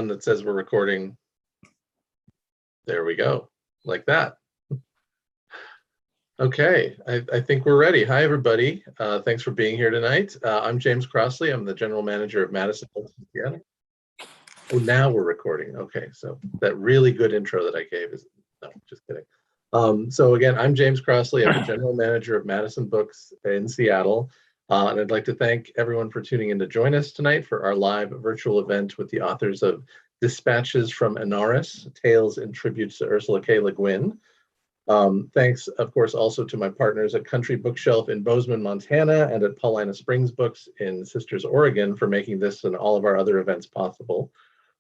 that says we're recording. There we go, like that. Okay, I think we're ready. Hi, everybody. Thanks for being here tonight. I'm James Crossley. I'm the general manager of Madison Books in Seattle. Oh, now we're recording. Okay, so that really good intro that I gave is, no, just kidding. So again, I'm James Crossley. I'm the general manager of Madison Books in Seattle. And I'd like to thank everyone for tuning in to join us tonight for our live virtual event with the authors of Dispatches from Anarres, Tales and Tributes to Ursula K. Le Guin. Thanks, of course, also to my partners at Country Bookshelf in Bozeman, Montana, and at Paulina Springs Books in Sisters, Oregon, for making this and all of our other events possible.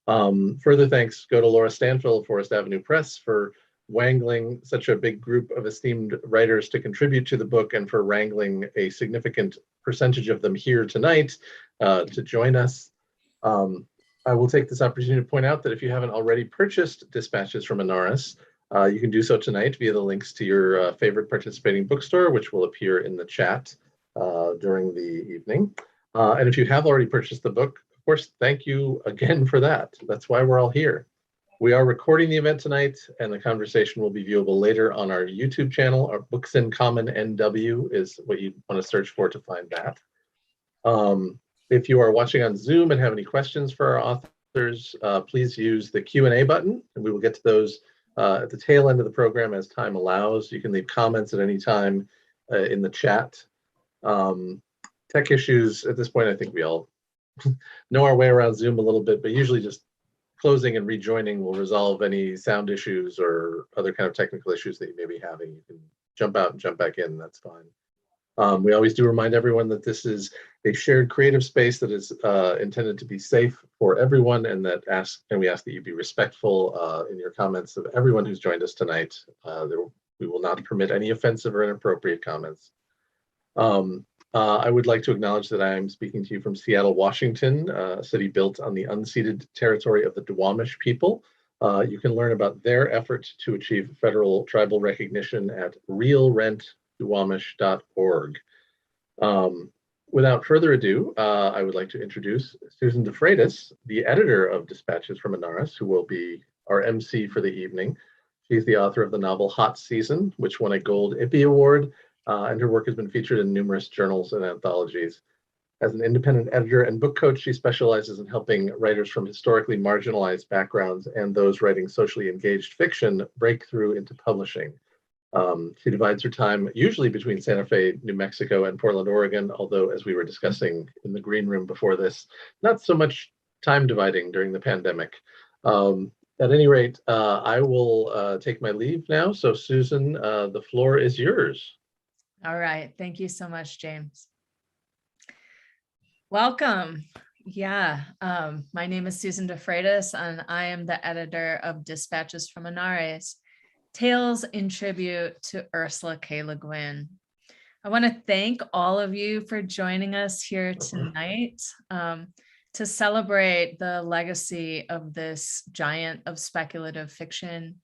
Further thanks go to Laura Stanfill of Forest Avenue Press for wangling such a big group of esteemed writers to contribute to the book and for wrangling a significant percentage of them here tonight to join us. I will take this opportunity to point out that if you haven't already purchased Dispatches from Anarres, you can do so tonight via the links to your favorite participating bookstore, which will appear in the chat during the evening. And if you have already purchased the book, of course, thank you again for that. That's why we're all here. We are recording the event tonight, and the conversation will be viewable later on our YouTube channel. Our Books in Common NW is what you want to search for to find that. If you are watching on Zoom and have any questions for our authors, please use the Q&A button, and we will get to those at the tail end of the program as time allows. You can leave comments at any time in the chat. Tech issues, at this point, I think we all know our way around Zoom a little bit, but usually just closing and rejoining will resolve any sound issues or other kind of technical issues that you may be having. You can jump out and jump back in, that's fine. We always do remind everyone that this is a shared creative space that is intended to be safe for everyone, and we ask that you be respectful in your comments of everyone who's joined us tonight. We will not permit any offensive or inappropriate comments. I would like to acknowledge that I am speaking to you from Seattle, Washington, a city built on the unceded territory of the Duwamish people. You can learn about their efforts to achieve federal tribal recognition at realrentduwamish.org. Without further ado, I would like to introduce Susan DeFreitas, the editor of Dispatches from Anarres, who will be our MC for the evening. She's the author of the novel Hot Season, which won a Gold Ippy Award, and her work has been featured in numerous journals and anthologies. As an independent editor and book coach, she specializes in helping writers from historically marginalized backgrounds and those writing socially engaged fiction break through into publishing. She divides her time usually between Santa Fe, New Mexico, and Portland, Oregon, although as we were discussing in the green room before this, not so much time dividing during the pandemic. At any rate, I will take my leave now. So Susan, the floor is yours. All right. Thank you so much, James. Welcome. Yeah, my name is Susan DeFreitas, and I am the editor of Dispatches from Anarres, Tales in Tribute to Ursula K. Le Guin. I want to thank all of you for joining us here tonight to celebrate the legacy of this giant of speculative fiction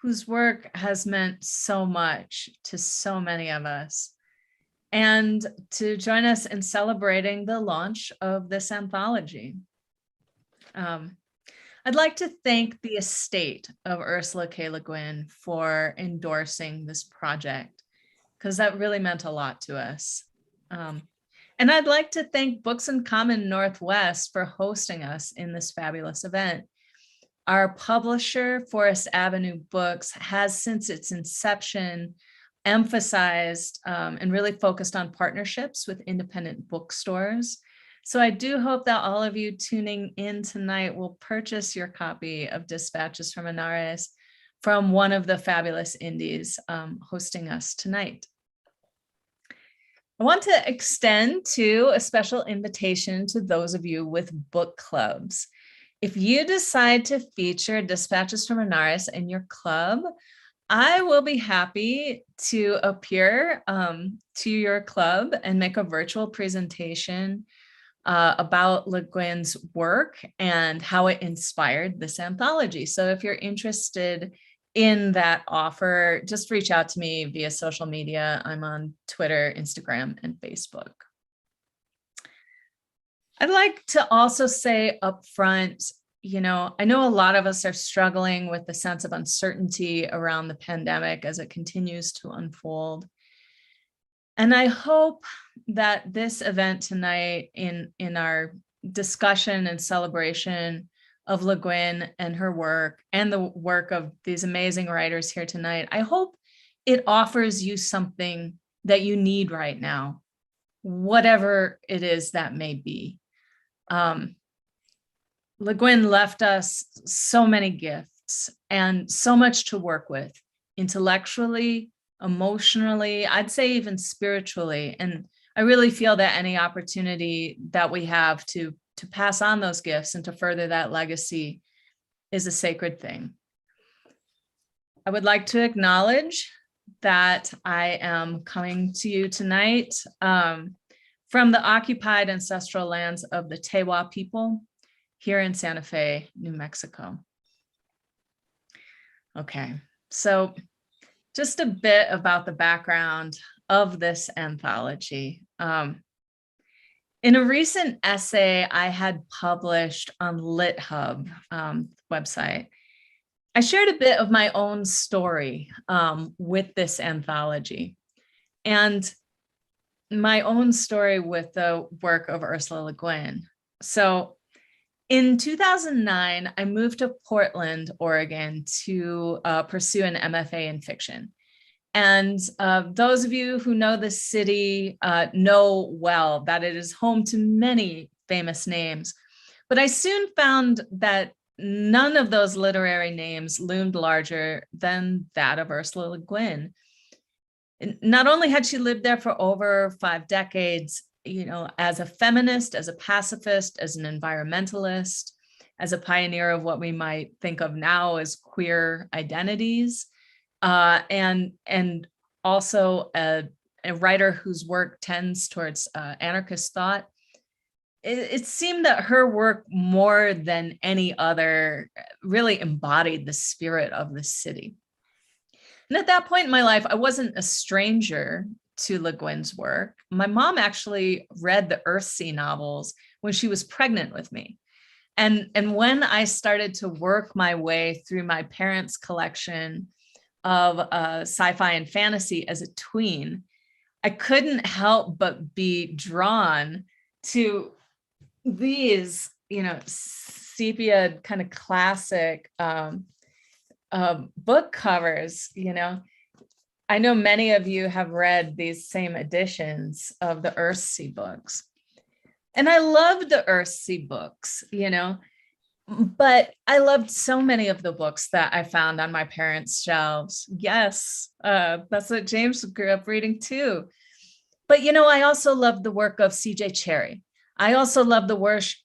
whose work has meant so much to so many of us, and to join us in celebrating the launch of this anthology. I'd like to thank the estate of Ursula K. Le Guin for endorsing this project, because that really meant a lot to us. And I'd like to thank Books in Common Northwest for hosting us in this fabulous event. Our publisher, Forest Avenue Books, has since its inception emphasized and really focused on partnerships with independent bookstores. So I do hope that all of you tuning in tonight will purchase your copy of Dispatches from Anarres from one of the fabulous indies hosting us tonight. I want to extend a special invitation to those of you with book clubs. If you decide to feature Dispatches from Anarres in your club, I will be happy to appear to your club and make a virtual presentation about Le Guin's work and how it inspired this anthology. So if you're interested in that offer, just reach out to me via social media. I'm on Twitter, Instagram, and Facebook. I'd like to also say up front, I know a lot of us are struggling with the sense of uncertainty around the pandemic as it continues to unfold. And I hope that this event tonight in our discussion and celebration of Le Guin and her work and the work of these amazing writers here tonight, I hope it offers you something that you need right now, whatever it is that may be. Le Guin left us so many gifts and so much to work with intellectually, emotionally, I'd say even spiritually. And I really feel that any opportunity that we have to pass on those gifts and to further that legacy is a sacred thing. I would like to acknowledge that I am coming to you tonight from the occupied ancestral lands of the Tewa people here in Santa Fe, New Mexico. Okay, so just a bit about the background of this anthology. In a recent essay I had published on LitHub website, I shared a bit of my own story with this anthology and my own story with the work of Ursula Le Guin. So in 2009, I moved to Portland, Oregon to pursue an MFA in fiction. And those of you who know the city know well that it is home to many famous names. But I soon found that none of those literary names loomed larger than that of Ursula Le Guin. Not only had she lived there for over 5 decades, as a feminist, as a pacifist, as an environmentalist, as a pioneer of what we might think of now as queer identities, and also a writer whose work tends towards anarchist thought. It seemed that her work more than any other really embodied the spirit of the city. And at that point in my life, I wasn't a stranger to Le Guin's work. My mom actually read the Earthsea novels when she was pregnant with me. And when I started to work my way through my parents' collection of sci-fi and fantasy as a tween, I couldn't help but be drawn to these, sepia kind of classic book covers. I know many of you have read these same editions of the Earthsea books. And I loved the Earthsea books, but I loved so many of the books that I found on my parents' shelves. Yes, that's what James grew up reading too. But, I also loved the work of C.J. Cherryh. I also love the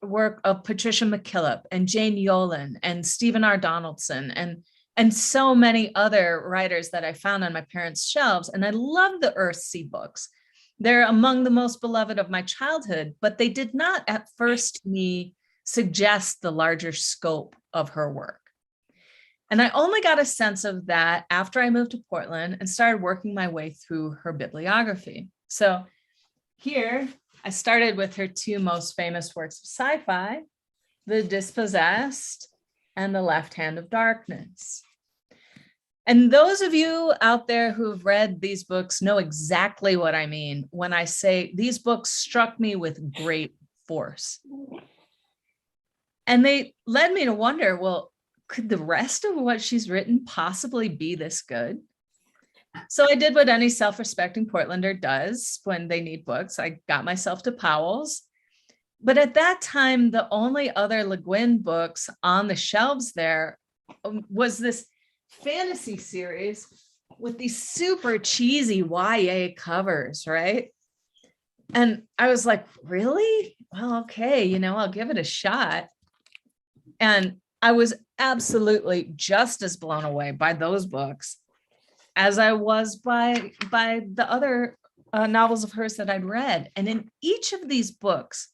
work of Patricia McKillop and Jane Yolen and Stephen R. Donaldson and so many other writers that I found on my parents' shelves. And I love the Earthsea books. They're among the most beloved of my childhood, but they did not at first to me suggest the larger scope of her work. And I only got a sense of that after I moved to Portland and started working my way through her bibliography. So here, I started with her 2 most famous works of sci-fi, The Dispossessed and The Left Hand of Darkness. And those of you out there who have read these books know exactly what I mean when I say these books struck me with great force. And they led me to wonder, well, could the rest of what she's written possibly be this good? So I did what any self-respecting Portlander does when they need books. I got myself to Powell's. But at that time, the only other Le Guin books on the shelves there was this fantasy series with these super cheesy YA covers, right? And I was like, really? Well, okay, I'll give it a shot. And I was absolutely just as blown away by those books as I was by the other novels of hers that I'd read. And in each of these books,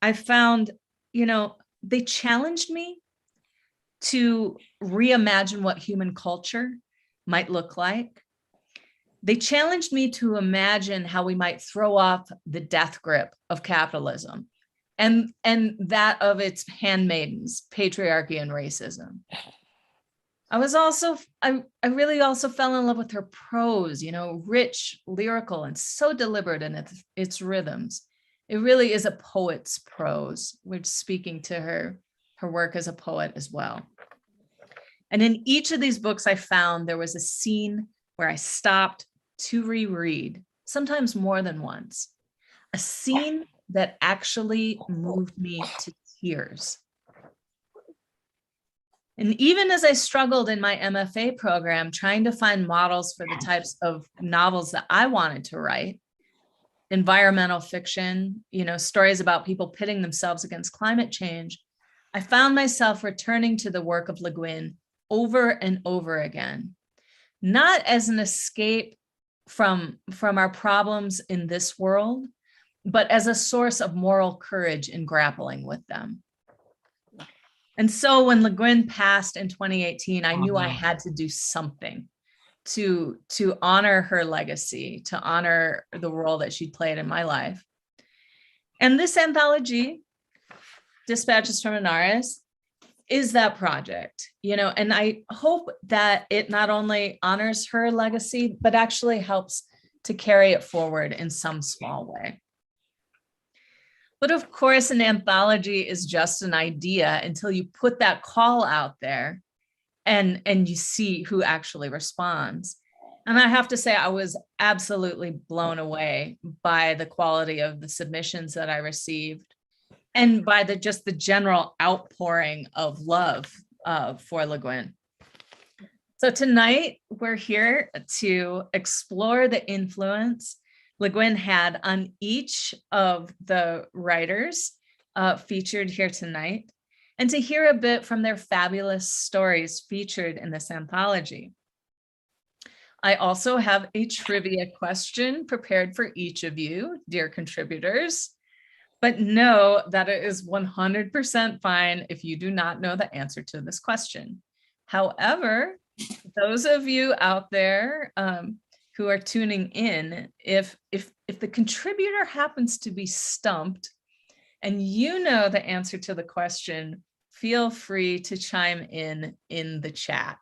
I found, they challenged me to reimagine what human culture might look like. They challenged me to imagine how we might throw off the death grip of capitalism and that of its handmaidens, patriarchy and racism. I really also fell in love with her prose, rich, lyrical, and so deliberate in its rhythms. It really is a poet's prose, which speaking to her work as a poet as well. And in each of these books I found there was a scene where I stopped to reread, sometimes more than once, a scene that actually moved me to tears. And even as I struggled in my MFA program, trying to find models for the types of novels that I wanted to write, environmental fiction, stories about people pitting themselves against climate change, I found myself returning to the work of Le Guin over and over again, not as an escape from our problems in this world, but as a source of moral courage in grappling with them. And so when Le Guin passed in 2018, I knew I had to do something to honor her legacy, to honor the role that she played in my life. And this anthology, Dispatches from Anarres, is that project, and I hope that it not only honors her legacy, but actually helps to carry it forward in some small way. But of course, an anthology is just an idea until you put that call out there and you see who actually responds. And I have to say, I was absolutely blown away by the quality of the submissions that I received and by the general outpouring of love for Le Guin. So tonight, we're here to explore the influence Le Guin had on each of the writers featured here tonight, and to hear a bit from their fabulous stories featured in this anthology. I also have a trivia question prepared for each of you, dear contributors, but know that it is 100% fine if you do not know the answer to this question. However, those of you out there who are tuning in, if the contributor happens to be stumped and you know the answer to the question, feel free to chime in the chat.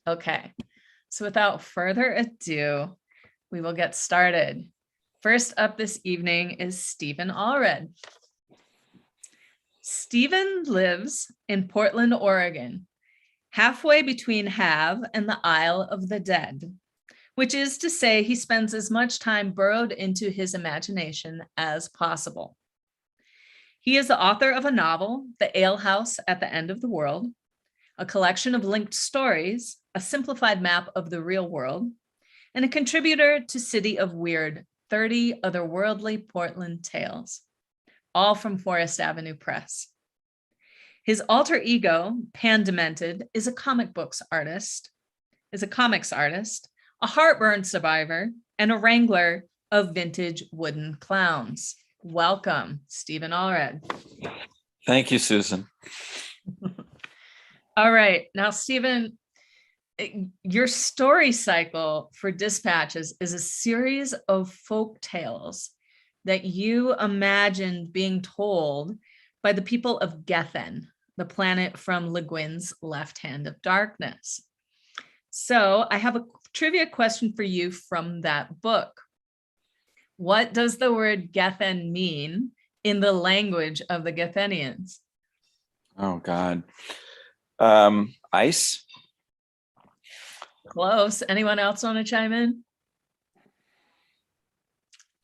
Okay, so without further ado, we will get started. First up this evening is Stevan Allred. Stevan lives in Portland, Oregon, halfway between Have and the Isle of the Dead, which is to say he spends as much time burrowed into his imagination as possible. He is the author of a novel, The Ale House at the End of the World, a collection of linked stories, a simplified map of the real world, and a contributor to City of Weird, 30 Otherworldly Portland Tales, all from Forest Avenue Press. His alter ego, Pan Demented, is a comics artist, a heartburn survivor, and a wrangler of vintage wooden clowns. Welcome, Stevan Allred. Thank you, Susan. All right, now, Stevan, your story cycle for Dispatches is a series of folk tales that you imagined being told by the people of Gethen, the planet from Le Guin's Left Hand of Darkness. So I have a trivia question for you from that book. What does the word Gethen mean in the language of the Gethenians? Oh, God. Ice? Close. Anyone else want to chime in?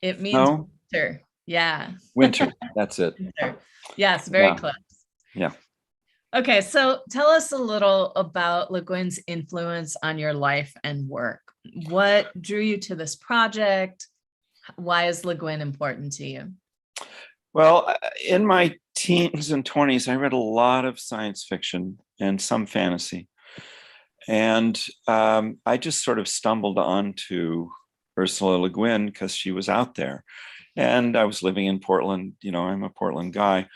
It means No? winter. Yeah. Winter. That's it. Winter. Yes, very close. Yeah. Okay, so tell us a little about Le Guin's influence on your life and work. What drew you to this project? Why is Le Guin important to you? Well, in my teens and 20s, I read a lot of science fiction and some fantasy. And I just sort of stumbled onto Ursula Le Guin because she was out there. And I was living in Portland. I'm a Portland guy.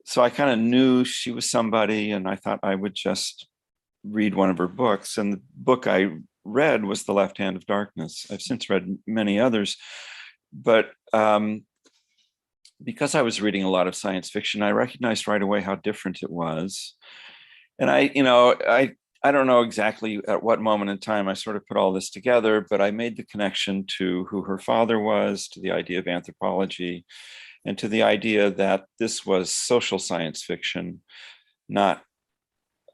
So I kind of knew she was somebody, and I thought I would just read one of her books. And the book I read was The Left Hand of Darkness. I've since read many others. But because I was reading a lot of science fiction, I recognized right away how different it was. And I don't know exactly at what moment in time I sort of put all this together, but I made the connection to who her father was, to the idea of anthropology, and to the idea that this was social science fiction, not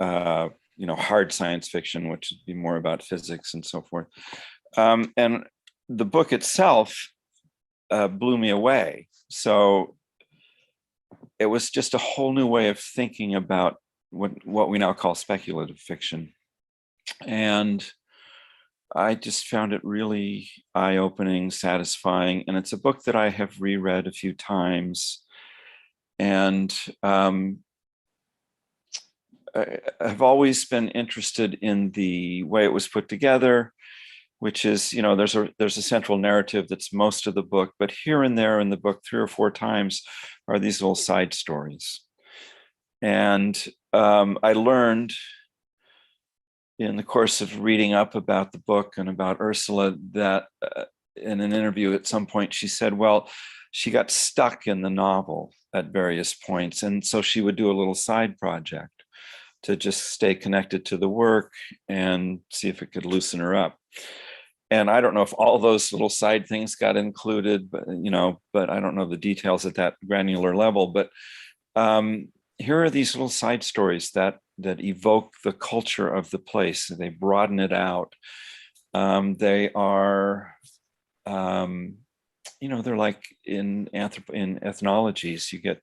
hard science fiction, which would be more about physics and so forth. And the book itself blew me away. So it was just a whole new way of thinking about what we now call speculative fiction. And I just found it really eye-opening, satisfying. And it's a book that I have reread a few times. And I've always been interested in the way it was put together, which is, there's a central narrative that's most of the book, but here and there in the book, 3 or 4 times, are these little side stories. And I learned in the course of reading up about the book and about Ursula that in an interview at some point, she said, well, she got stuck in the novel at various points. And so she would do a little side project to just stay connected to the work and see if it could loosen her up. And I don't know if all those little side things got included, but I don't know the details at that granular level. But here are these little side stories that evoke the culture of the place. They broaden it out. They are, they're like in ethnologies, you get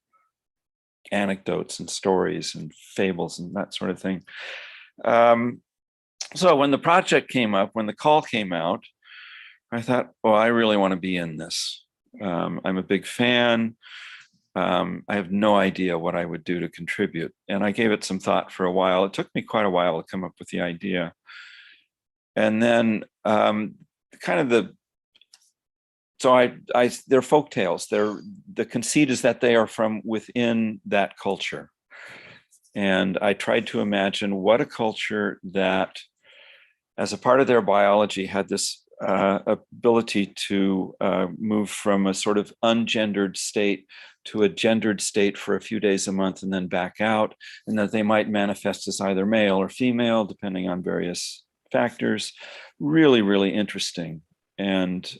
anecdotes and stories and fables and that sort of thing. So when the project came up, when the call came out, I thought, oh, I really want to be in this. I'm a big fan. I have no idea what I would do to contribute. And I gave it some thought for a while. It took me quite a while to come up with the idea. And then they're folk tales. The conceit is that they are from within that culture. And I tried to imagine what a culture that, as a part of their biology, had this ability to move from a sort of ungendered state to a gendered state for a few days a month and then back out, and that they might manifest as either male or female, depending on various factors. Really, really interesting. And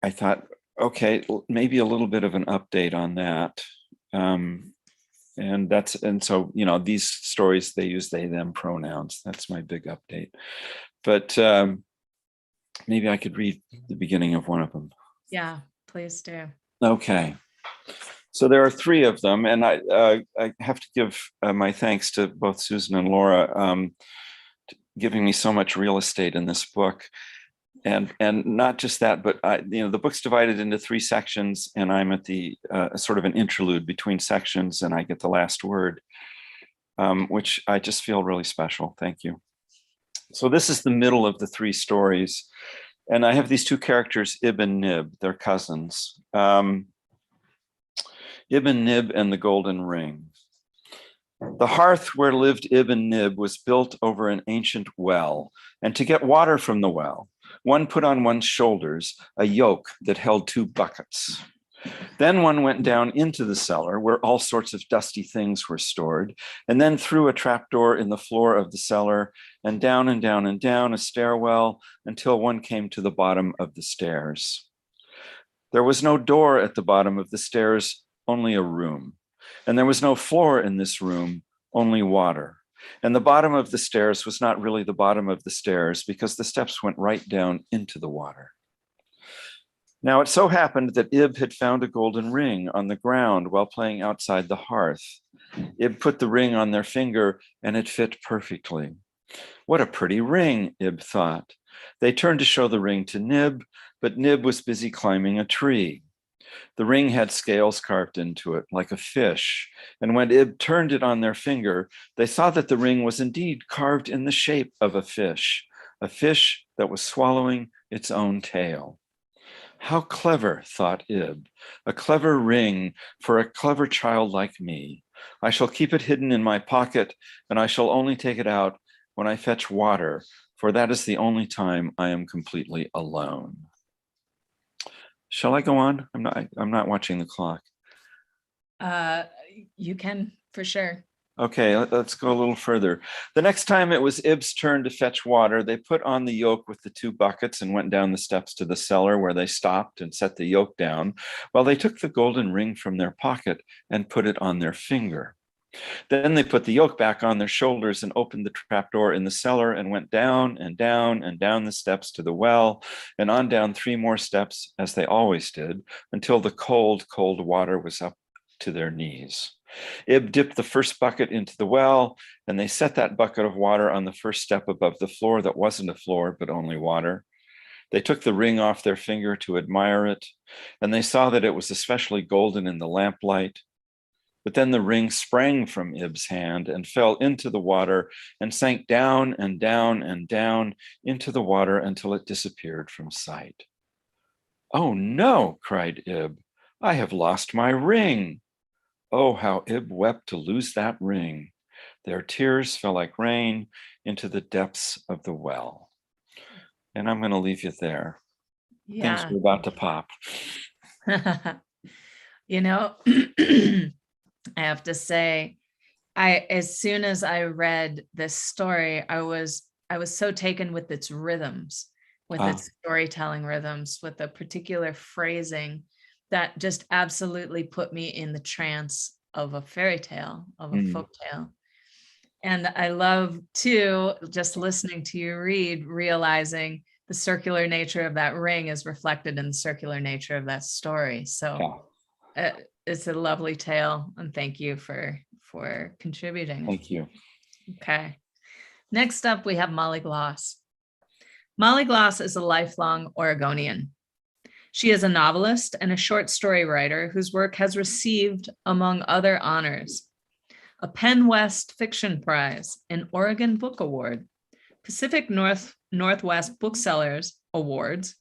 I thought, okay, maybe a little bit of an update on that. And so, these stories, they use they, them pronouns. That's my big update. But maybe I could read the beginning of one of them. Yeah, please do. Okay. So there are 3 of them. And I have to give my thanks to both Susan and Laura giving me so much real estate in this book. And not just that, but the book's divided into 3 sections, and I'm at the sort of an interlude between sections, and I get the last word, which I just feel really special. Thank you. So this is the middle of the 3 stories, and I have these 2 characters, Ib and Nib. They're cousins. Ib and Nib and the Golden Ring. The hearth where lived Ib and Nib was built over an ancient well, and to get water from the well, one put on one's shoulders a yoke that held 2 buckets. Then one went down into the cellar where all sorts of dusty things were stored, and then through a trapdoor in the floor of the cellar, and down and down and down a stairwell until one came to the bottom of the stairs. There was no door at the bottom of the stairs, only a room. And there was no floor in this room, only water. And the bottom of the stairs was not really the bottom of the stairs because the steps went right down into the water. Now it so happened that Ib had found a golden ring on the ground while playing outside the hearth. Ib put the ring on their finger and it fit perfectly. What a pretty ring, Ib thought. They turned to show the ring to Nib, but Nib was busy climbing a tree. The ring had scales carved into it, like a fish, and when Ib turned it on their finger, they saw that the ring was indeed carved in the shape of a fish that was swallowing its own tail. How clever, thought Ib, a clever ring for a clever child like me. I shall keep it hidden in my pocket, and I shall only take it out when I fetch water, for that is the only time I am completely alone. Shall I go on? I'm not watching the clock. You can, for sure. Okay, let's go a little further. The next time it was Ib's turn to fetch water, they put on the yoke with the 2 buckets and went down the steps to the cellar, where they stopped and set the yoke down, while they took the golden ring from their pocket and put it on their finger. Then they put the yoke back on their shoulders and opened the trapdoor in the cellar and went down and down and down the steps to the well, and on down 3 more steps, as they always did, until the cold, cold water was up to their knees. Ib dipped the first bucket into the well, and they set that bucket of water on the first step above the floor that wasn't a floor, but only water. They took the ring off their finger to admire it, and they saw that it was especially golden in the lamplight. But then the ring sprang from Ib's hand and fell into the water and sank down and down and down into the water until it disappeared from sight. "Oh no," cried Ib, "I have lost my ring." Oh, how Ib wept to lose that ring. Their tears fell like rain into the depths of the well. And I'm going to leave you there. Yeah. Things are about to pop. You know, I have to say, as soon as I read this story, I was so taken with its rhythms, with its storytelling rhythms, with the particular phrasing that just absolutely put me in the trance of a fairy tale, of a folk tale. And I love too, just listening to you read, realizing the circular nature of that ring is reflected in the circular nature of that story. So it's a lovely tale, and thank you for contributing. Thank you. Okay. Next up, we have Molly Gloss. Molly Gloss is a lifelong Oregonian. She is a novelist and a short story writer whose work has received, among other honors, a Penn West Fiction Prize, an Oregon Book Award, Pacific Northwest Booksellers Awards,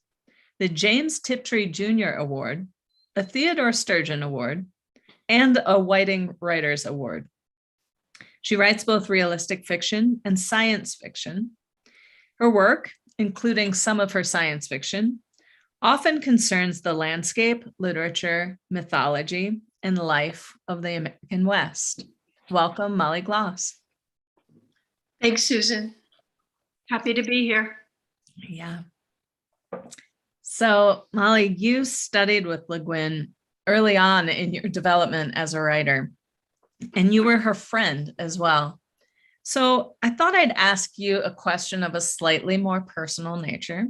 the James Tiptree Jr. Award, a Theodore Sturgeon Award, and a Whiting Writers Award. She writes both realistic fiction and science fiction. Her work, including some of her science fiction, often concerns the landscape, literature, mythology, and life of the American West. Welcome, Molly Gloss. Thanks, Susan. Happy to be here. Yeah. So, Molly, you studied with Le Guin early on in your development as a writer, and you were her friend as well. So I thought I'd ask you a question of a slightly more personal nature.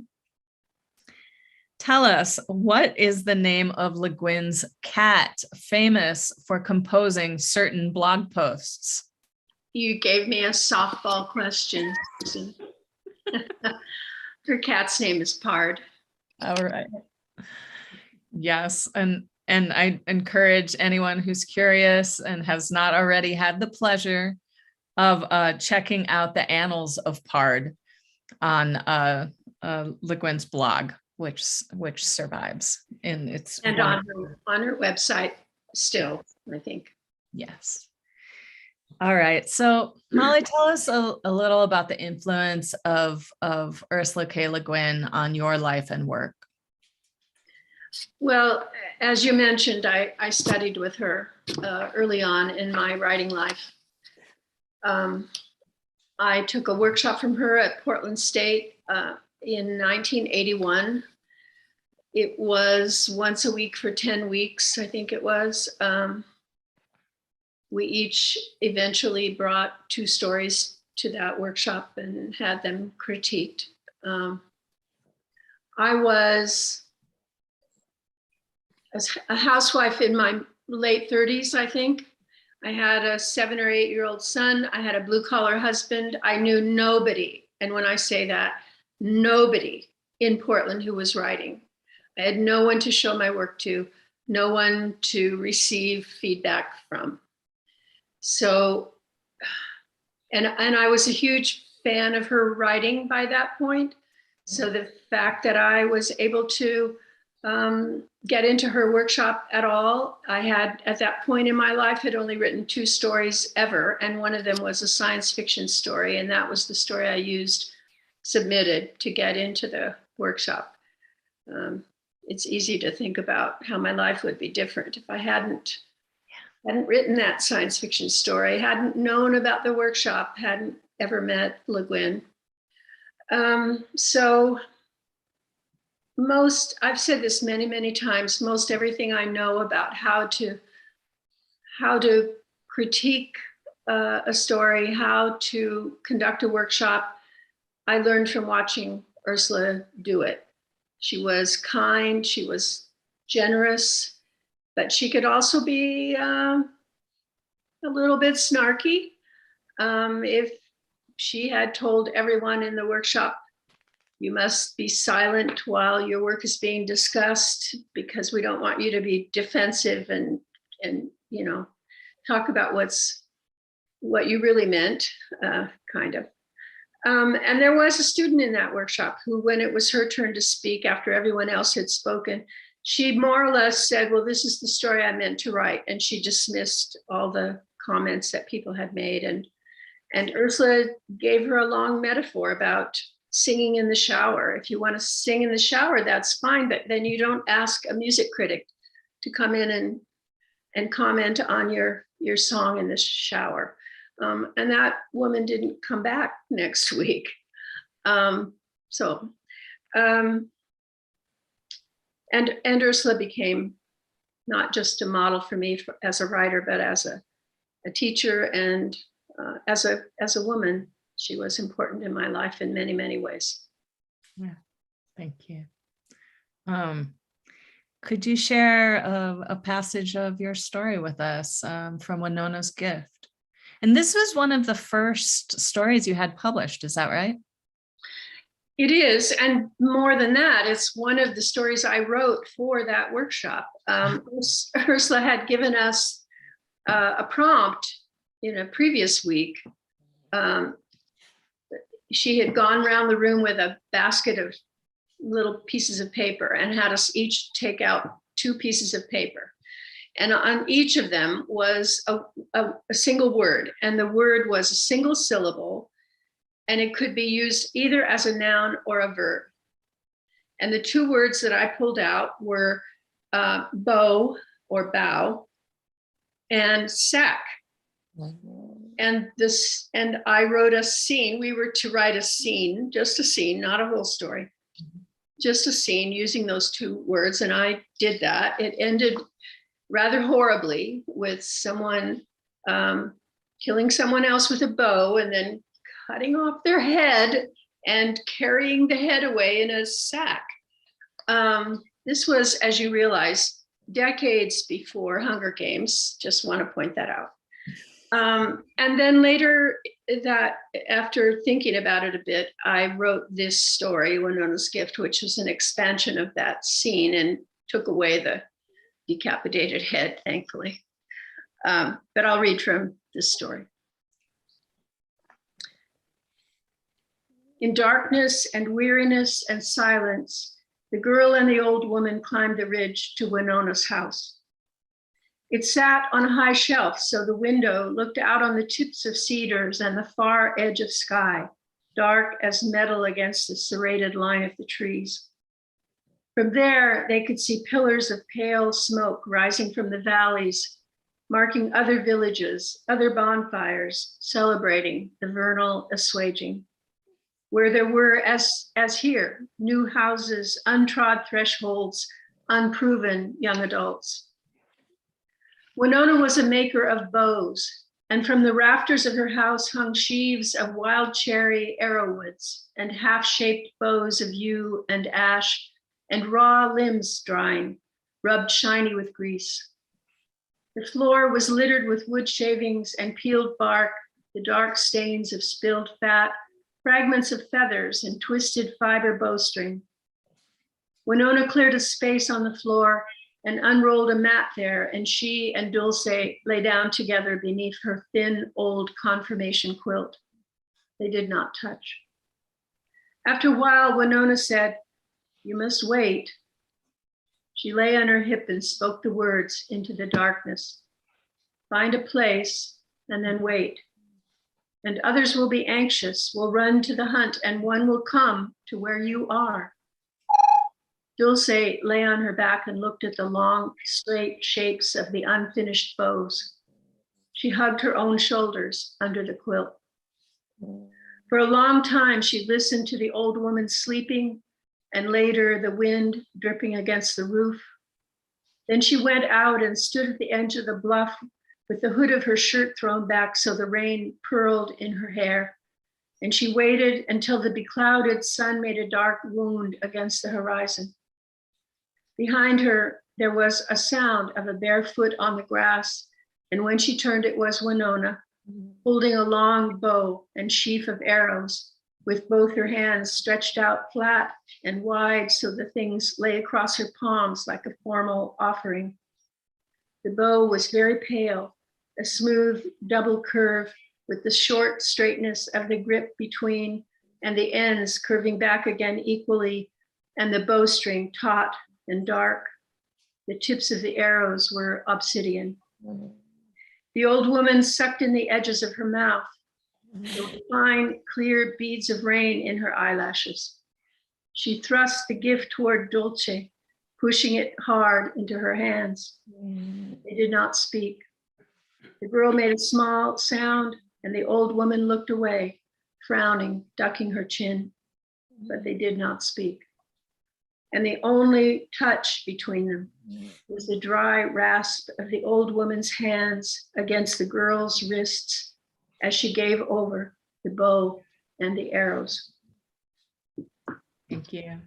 Tell us, what is the name of Le Guin's cat, famous for composing certain blog posts? You gave me a softball question, Susan. Her cat's name is Pard. All right. Yes, and I encourage anyone who's curious and has not already had the pleasure of checking out the Annals of Pard on Le Guin's blog, which survives in its and on her website still, I think. Yes. All right. So Molly, tell us a little about the influence of Ursula K. Le Guin on your life and work. Well, as you mentioned, I studied with her early on in my writing life. I took a workshop from her at Portland State in 1981. It was once a week for 10 weeks, I think it was. We each eventually brought 2 stories to that workshop and had them critiqued. I was a housewife in my late 30s, I think. I had a 7 or 8 year old son. I had a blue collar husband. I knew nobody. And when I say that, nobody in Portland who was writing. I had no one to show my work to, no one to receive feedback from. So, and I was a huge fan of her writing by that point. So the fact that I was able to get into her workshop at all, I had at that point in my life had only written 2 stories ever. And one of them was a science fiction story. And that was the story I submitted to get into the workshop. it's easy to think about how my life would be different if I hadn't written that science fiction story, hadn't known about the workshop, hadn't ever met Le Guin. So I've said this many, many times, most everything I know about how to critique a story, how to conduct a workshop, I learned from watching Ursula do it. She was kind, she was generous, but she could also be a little bit snarky. If she had told everyone in the workshop, you must be silent while your work is being discussed because we don't want you to be defensive and you know, talk about what you really meant, kind of. And there was a student in that workshop who, when it was her turn to speak after everyone else had spoken, she more or less said, well, this is the story I meant to write. And she dismissed all the comments that people had made. And Ursula gave her a long metaphor about singing in the shower. If you want to sing in the shower, that's fine, but then you don't ask a music critic to come in and comment on your song in the shower. And that woman didn't come back next week. And Ursula became not just a model for me as a writer, but as a teacher and as a woman. She was important in my life in many, many ways. Yeah, thank you. Could you share a passage of your story with us from Winona's Gift? And this was one of the first stories you had published, is that right? It is, and more than that, it's one of the stories I wrote for that workshop. Ursula had given us a prompt in a previous week. She had gone around the room with a basket of little pieces of paper and had us each take out 2 pieces of paper. And on each of them was a single word, and the word was a single syllable, and it could be used either as a noun or a verb. And the 2 words that I pulled out were bow or bow and sack. And I wrote a scene. We were to write a scene, just a scene, not a whole story, just a scene using those 2 words. And I did that. It ended rather horribly with someone killing someone else with a bow and then cutting off their head and carrying the head away in a sack. This was, as you realize, decades before Hunger Games. Just want to point that out. And then later, that after thinking about it a bit, I wrote this story, Winona's Gift, which was an expansion of that scene and took away the decapitated head, thankfully. But I'll read from this story. In darkness and weariness and silence, the girl and the old woman climbed the ridge to Winona's house. It sat on a high shelf, so the window looked out on the tips of cedars and the far edge of sky, dark as metal against the serrated line of the trees. From there, they could see pillars of pale smoke rising from the valleys, marking other villages, other bonfires, celebrating the vernal assuaging. Where there were, as here, new houses, untrod thresholds, unproven young adults. Winona was a maker of bows, and from the rafters of her house hung sheaves of wild cherry arrowwoods and half-shaped bows of yew and ash and raw limbs drying, rubbed shiny with grease. The floor was littered with wood shavings and peeled bark, the dark stains of spilled fat, fragments of feathers and twisted fiber bowstring. Winona cleared a space on the floor and unrolled a mat there, and she and Dulce lay down together beneath her thin old confirmation quilt. They did not touch. After a while, Winona said, "You must wait." She lay on her hip and spoke the words into the darkness. "Find a place and then wait. And others will be anxious, will run to the hunt, and one will come to where you are. Dulce lay on her back and looked at the long, straight shapes of the unfinished bows. She hugged her own shoulders under the quilt. For a long time, she listened to the old woman sleeping, and later the wind dripping against the roof. Then she went out and stood at the edge of the bluff with the hood of her shirt thrown back so the rain purled in her hair. And she waited until the beclouded sun made a dark wound against the horizon. Behind her, there was a sound of a bare foot on the grass, and when she turned, it was Winona, holding a long bow and sheaf of arrows, with both her hands stretched out flat and wide so the things lay across her palms like a formal offering. The bow was very pale, a smooth double curve with the short straightness of the grip between and the ends curving back again equally, and the bowstring taut and dark. The tips of the arrows were obsidian. The old woman sucked in the edges of her mouth. There were fine, clear beads of rain in her eyelashes. She thrust the gift toward Dulce, pushing it hard into her hands. They did not speak. The girl made a small sound, and the old woman looked away, frowning, ducking her chin, but they did not speak. And the only touch between them was the dry rasp of the old woman's hands against the girl's wrists as she gave over the bow and the arrows. Thank you.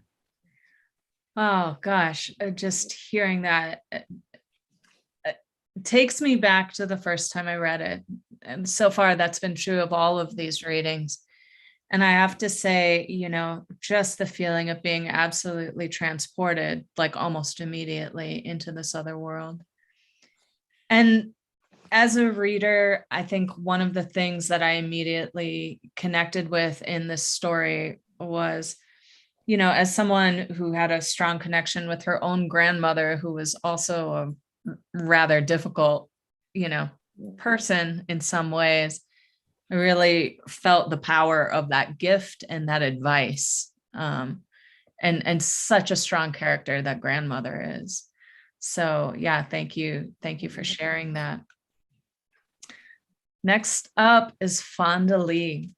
Oh gosh, just hearing that takes me back to the first time I read it. And so far that's been true of all of these readings. And I have to say, you know, just the feeling of being absolutely transported, like almost immediately into this other world. And as a reader, I think one of the things that I immediately connected with in this story was, you know, as someone who had a strong connection with her own grandmother, who was also a rather difficult, you know, person in some ways, I really felt the power of that gift and that advice, and such a strong character that grandmother is. So yeah, thank you for sharing that. Next up is Fonda Lee.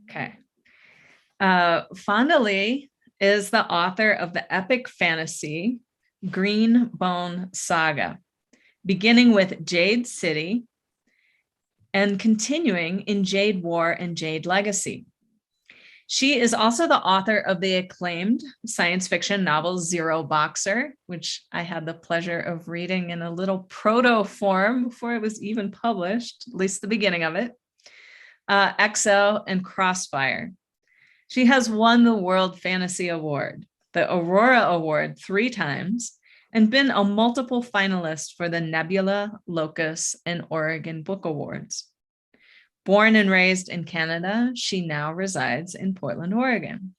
Okay. Fonda Lee is the author of the epic fantasy Green Bone Saga, beginning with Jade City and continuing in Jade War and Jade Legacy. She is also the author of the acclaimed science fiction novel Zero Boxer, which I had the pleasure of reading in a little proto form before it was even published, at least the beginning of it, XO, and Crossfire. She has won the World Fantasy Award, the Aurora Award 3 times, and been a multiple finalist for the Nebula, Locus, and Oregon Book Awards. Born and raised in Canada, she now resides in Portland, Oregon.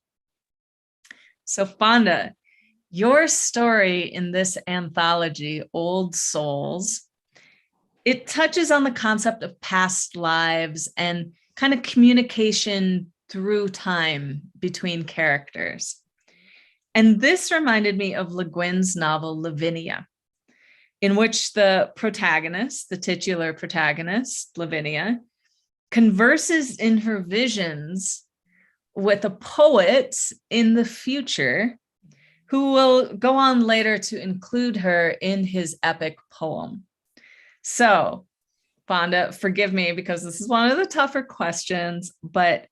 So Fonda, your story in this anthology, Old Souls, it touches on the concept of past lives and kind of communication through time between characters. And this reminded me of Le Guin's novel Lavinia, in which the protagonist, the titular protagonist, Lavinia, converses in her visions with a poet in the future who will go on later to include her in his epic poem. So, Fonda, forgive me because this is one of the tougher questions, but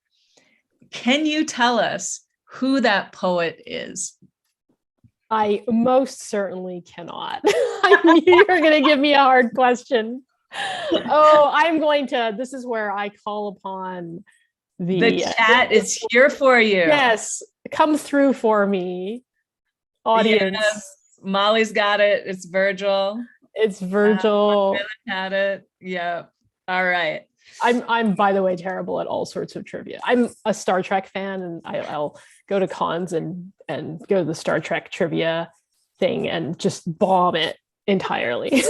can you tell us who that poet is? I most certainly cannot. I knew you were going to give me a hard question. Oh, I'm going to, this is where I call upon the chat is here for you. Yes, come through for me, audience. Yes, Molly's got it. It's Virgil. It's Virgil. Had it. Yeah. All right. I'm by the way terrible at all sorts of trivia. I'm a Star Trek fan, and I'll go to cons and go to the Star Trek trivia thing and just bomb it entirely.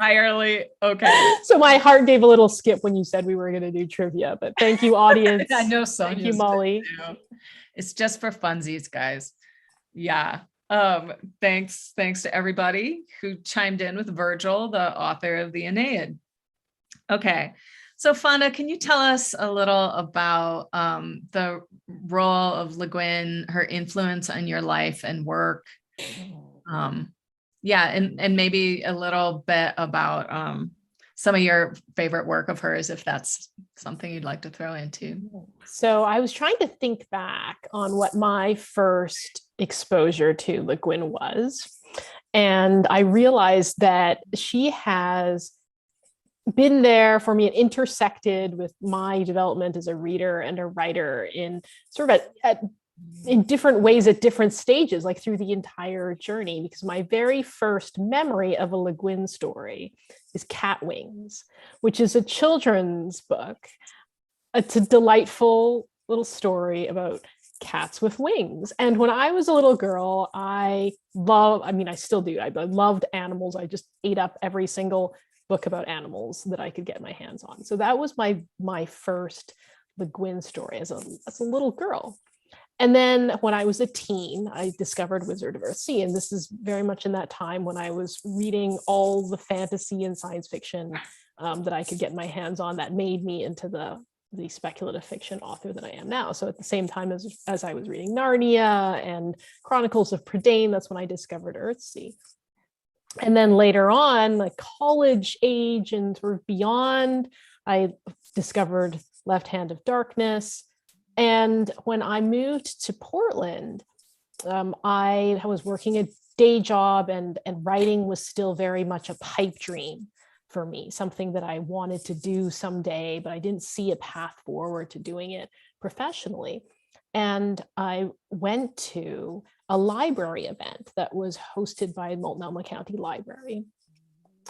entirely okay. So my heart gave a little skip when you said we were going to do trivia, but thank you, audience. I know Sonia. Thank you, Molly. It's just for funsies, guys. Yeah. Thanks to everybody who chimed in with Virgil, the author of the Aeneid. Okay. So Fonda, can you tell us a little about the role of Le Guin, her influence on your life and work? Yeah, and maybe a little bit about some of your favorite work of hers, if that's something you'd like to throw into. So I was trying to think back on what my first exposure to Le Guin was. And I realized that she has been there for me and intersected with my development as a reader and a writer in sort of in different ways at different stages, like through the entire journey, because my very first memory of a Le Guin story is Catwings, which is a children's book. It's a delightful little story about cats with wings. And when I was a little girl, I still do. I loved animals. I just ate up every single book about animals that I could get my hands on. So that was my first Le Guin story as a little girl. And then when I was a teen, I discovered Wizard of Earthsea. And this is very much in that time when I was reading all the fantasy and science fiction that I could get my hands on that made me into the speculative fiction author that I am now. So at the same time as I was reading Narnia and Chronicles of Prydain, that's when I discovered Earthsea. And then later on, like college age and sort of beyond, I discovered Left Hand of Darkness. And when I moved to Portland, I was working a day job and writing was still very much a pipe dream for me, something that I wanted to do someday, but I didn't see a path forward to doing it professionally. And I went to a library event that was hosted by Multnomah County Library.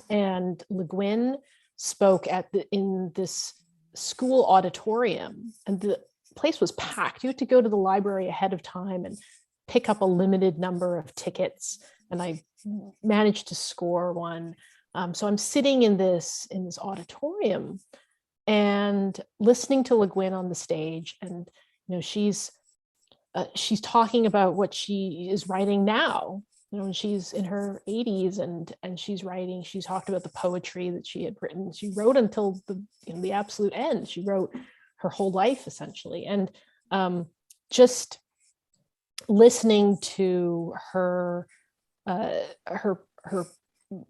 And Le Guin spoke in this school auditorium, and the place was packed. You had to go to the library ahead of time and pick up a limited number of tickets. And I managed to score one. So I'm sitting in this auditorium and listening to Le Guin on the stage, and she's talking about what she is writing now. She's in her 80s and she's talked about the poetry that she had written. She wrote until the absolute end. She wrote her whole life essentially. And just listening to her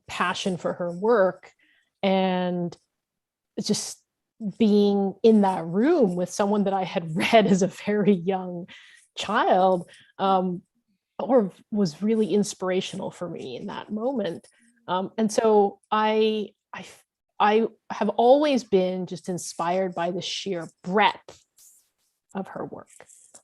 passion for her work and just being in that room with someone that I had read as a very young child, or was really inspirational for me in that moment. And so I have always been just inspired by the sheer breadth of her work.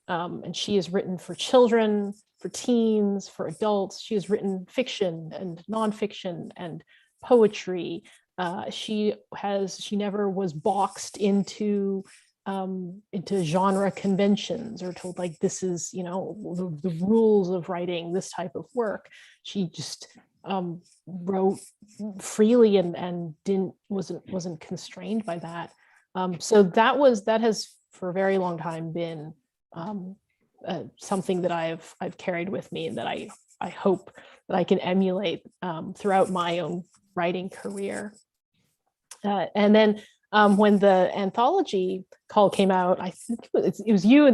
And she has written for children, for teens, for adults. She has written fiction and nonfiction and poetry. She never was boxed into genre conventions or told like this is the rules of writing this type of work. She just wrote freely and wasn't constrained by that. So that has for a very long time been something that I've carried with me and that I hope that I can emulate throughout my own writing career. And then when the anthology call came out, I think it was you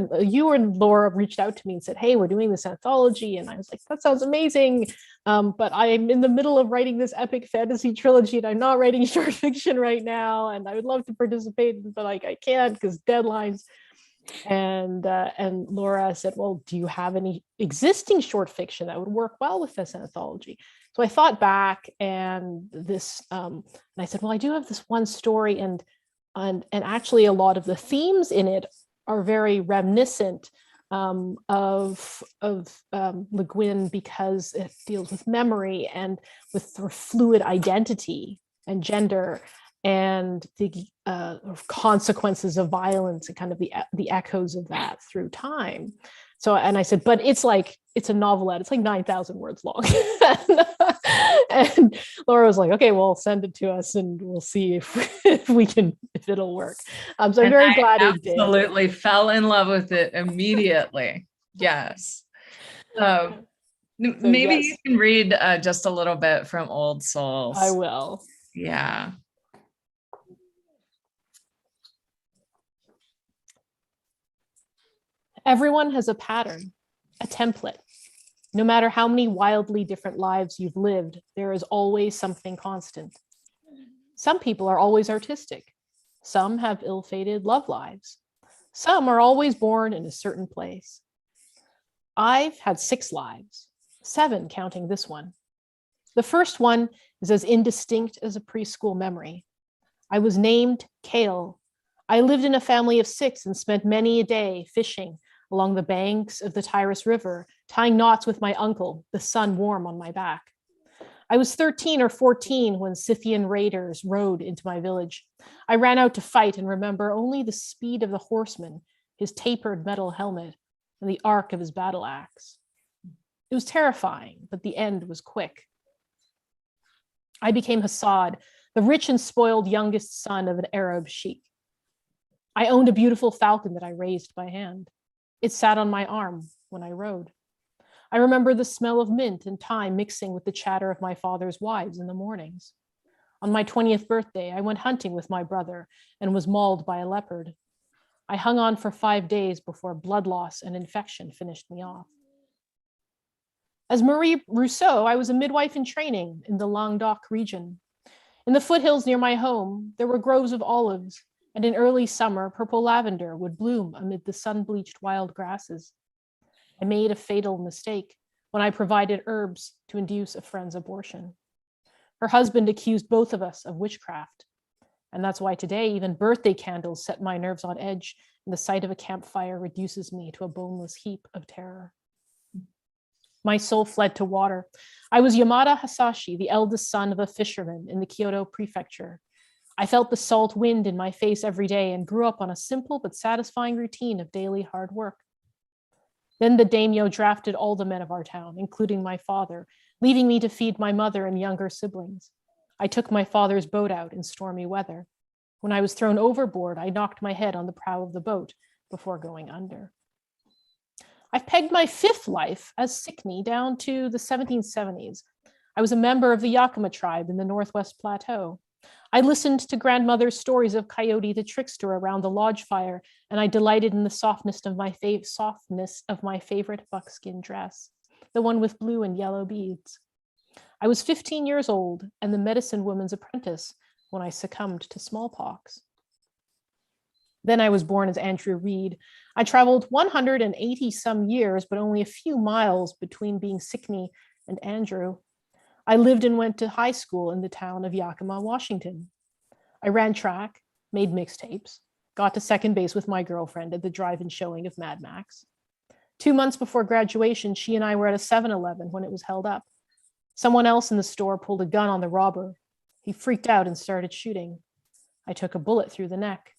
and Laura reached out to me and said, "Hey, we're doing this anthology," and I was like, "That sounds amazing." But I'm in the middle of writing this epic fantasy trilogy, and I'm not writing short fiction right now, and I would love to participate, but I can't because deadlines. And Laura said, "Well, do you have any existing short fiction that would work well with this anthology?" So I thought back and I said, "Well, I do have this one story, and actually a lot of the themes in it are very reminiscent of Le Guin because it deals with memory and with fluid identity and gender and the consequences of violence and kind of the echoes of that through time." So, and I said, but it's a novelette. It's like 9,000 words long. And Laura was like, okay, well, send it to us and we'll see if it'll work. So I'm very glad it did. Absolutely fell in love with it immediately. Yes. Maybe yes. you can read just a little bit from Old Souls. I will. Yeah. Everyone has a pattern, a template. No matter how many wildly different lives you've lived, there is always something constant. Some people are always artistic. Some have ill-fated love lives. Some are always born in a certain place. I've had 6 lives, 7 counting this one. The first one is as indistinct as a preschool memory. I was named Kale. I lived in a family of 6 and spent many a day fishing along the banks of the Tyrus River, tying knots with my uncle, the sun warm on my back. I was 13 or 14 when Scythian raiders rode into my village. I ran out to fight and remember only the speed of the horseman, his tapered metal helmet, and the arc of his battle axe. It was terrifying, but the end was quick. I became Hassad, the rich and spoiled youngest son of an Arab sheikh. I owned a beautiful falcon that I raised by hand. It sat on my arm when I rode. I remember the smell of mint and thyme mixing with the chatter of my father's wives in the mornings. On my 20th birthday, I went hunting with my brother and was mauled by a leopard. I hung on for 5 days before blood loss and infection finished me off. As Marie Rousseau, I was a midwife in training in the Languedoc region. In the foothills near my home, there were groves of olives, and in early summer, purple lavender would bloom amid the sun-bleached wild grasses. I made a fatal mistake when I provided herbs to induce a friend's abortion. Her husband accused both of us of witchcraft. And that's why today, even birthday candles set my nerves on edge, and the sight of a campfire reduces me to a boneless heap of terror. My soul fled to water. I was Yamada Hasashi, the eldest son of a fisherman in the Kyoto prefecture. I felt the salt wind in my face every day and grew up on a simple but satisfying routine of daily hard work. Then the daimyo drafted all the men of our town, including my father, leaving me to feed my mother and younger siblings. I took my father's boat out in stormy weather. When I was thrown overboard, I knocked my head on the prow of the boat before going under. I've pegged my 5th life as Sikni down to the 1770s. I was a member of the Yakima tribe in the Northwest Plateau. I listened to grandmother's stories of Coyote the trickster around the lodge fire, and I delighted in the softness of my favorite buckskin dress, the one with blue and yellow beads. I was 15 years old and the medicine woman's apprentice when I succumbed to smallpox. Then I was born as Andrew Reed. I traveled 180 some years, but only a few miles between being Sikni and Andrew. I lived and went to high school in the town of Yakima, Washington. I ran track, made mixtapes, got to second base with my girlfriend at the drive-in showing of Mad Max. 2 months before graduation, she and I were at a 7-Eleven when it was held up. Someone else in the store pulled a gun on the robber. He freaked out and started shooting. I took a bullet through the neck.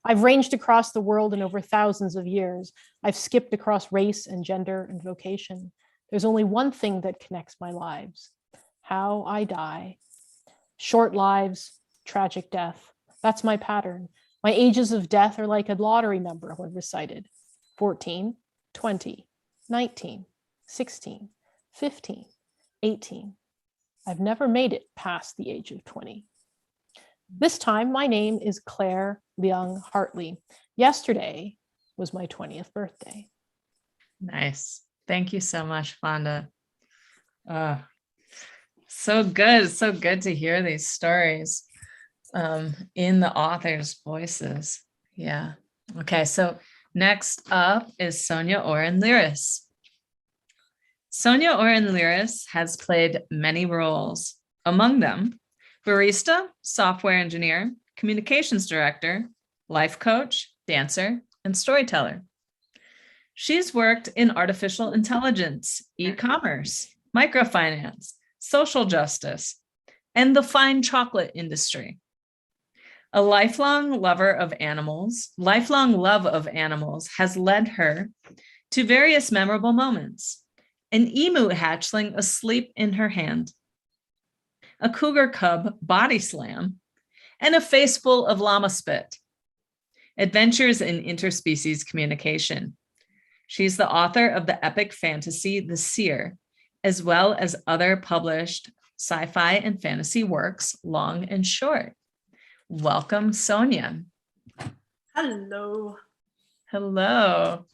I've ranged across the world in over thousands of years. I've skipped across race and gender and vocation. There's only one thing that connects my lives: how I die. Short lives, tragic death. That's my pattern. My ages of death are like a lottery number when recited: 14, 20, 19, 16, 15, 18. I've never made it past the age of 20. This time, my name is Claire Leung Hartley. Yesterday was my 20th birthday. Nice. Thank you so much, Fonda. So good. So good to hear these stories in the author's voices. Yeah. Okay. So next up is Sonia Orin Lyris. Sonia Orin Lyris has played many roles, among them barista, software engineer, communications director, life coach, dancer, and storyteller. She's worked in artificial intelligence, e-commerce, microfinance, social justice, and the fine chocolate industry. A lifelong love of animals has led her to various memorable moments. An emu hatchling asleep in her hand, a cougar cub body slam, and a face full of llama spit. Adventures in interspecies communication. She's the author of the epic fantasy, The Seer, as well as other published sci-fi and fantasy works, long and short. Welcome, Sonia. Hello. Hello.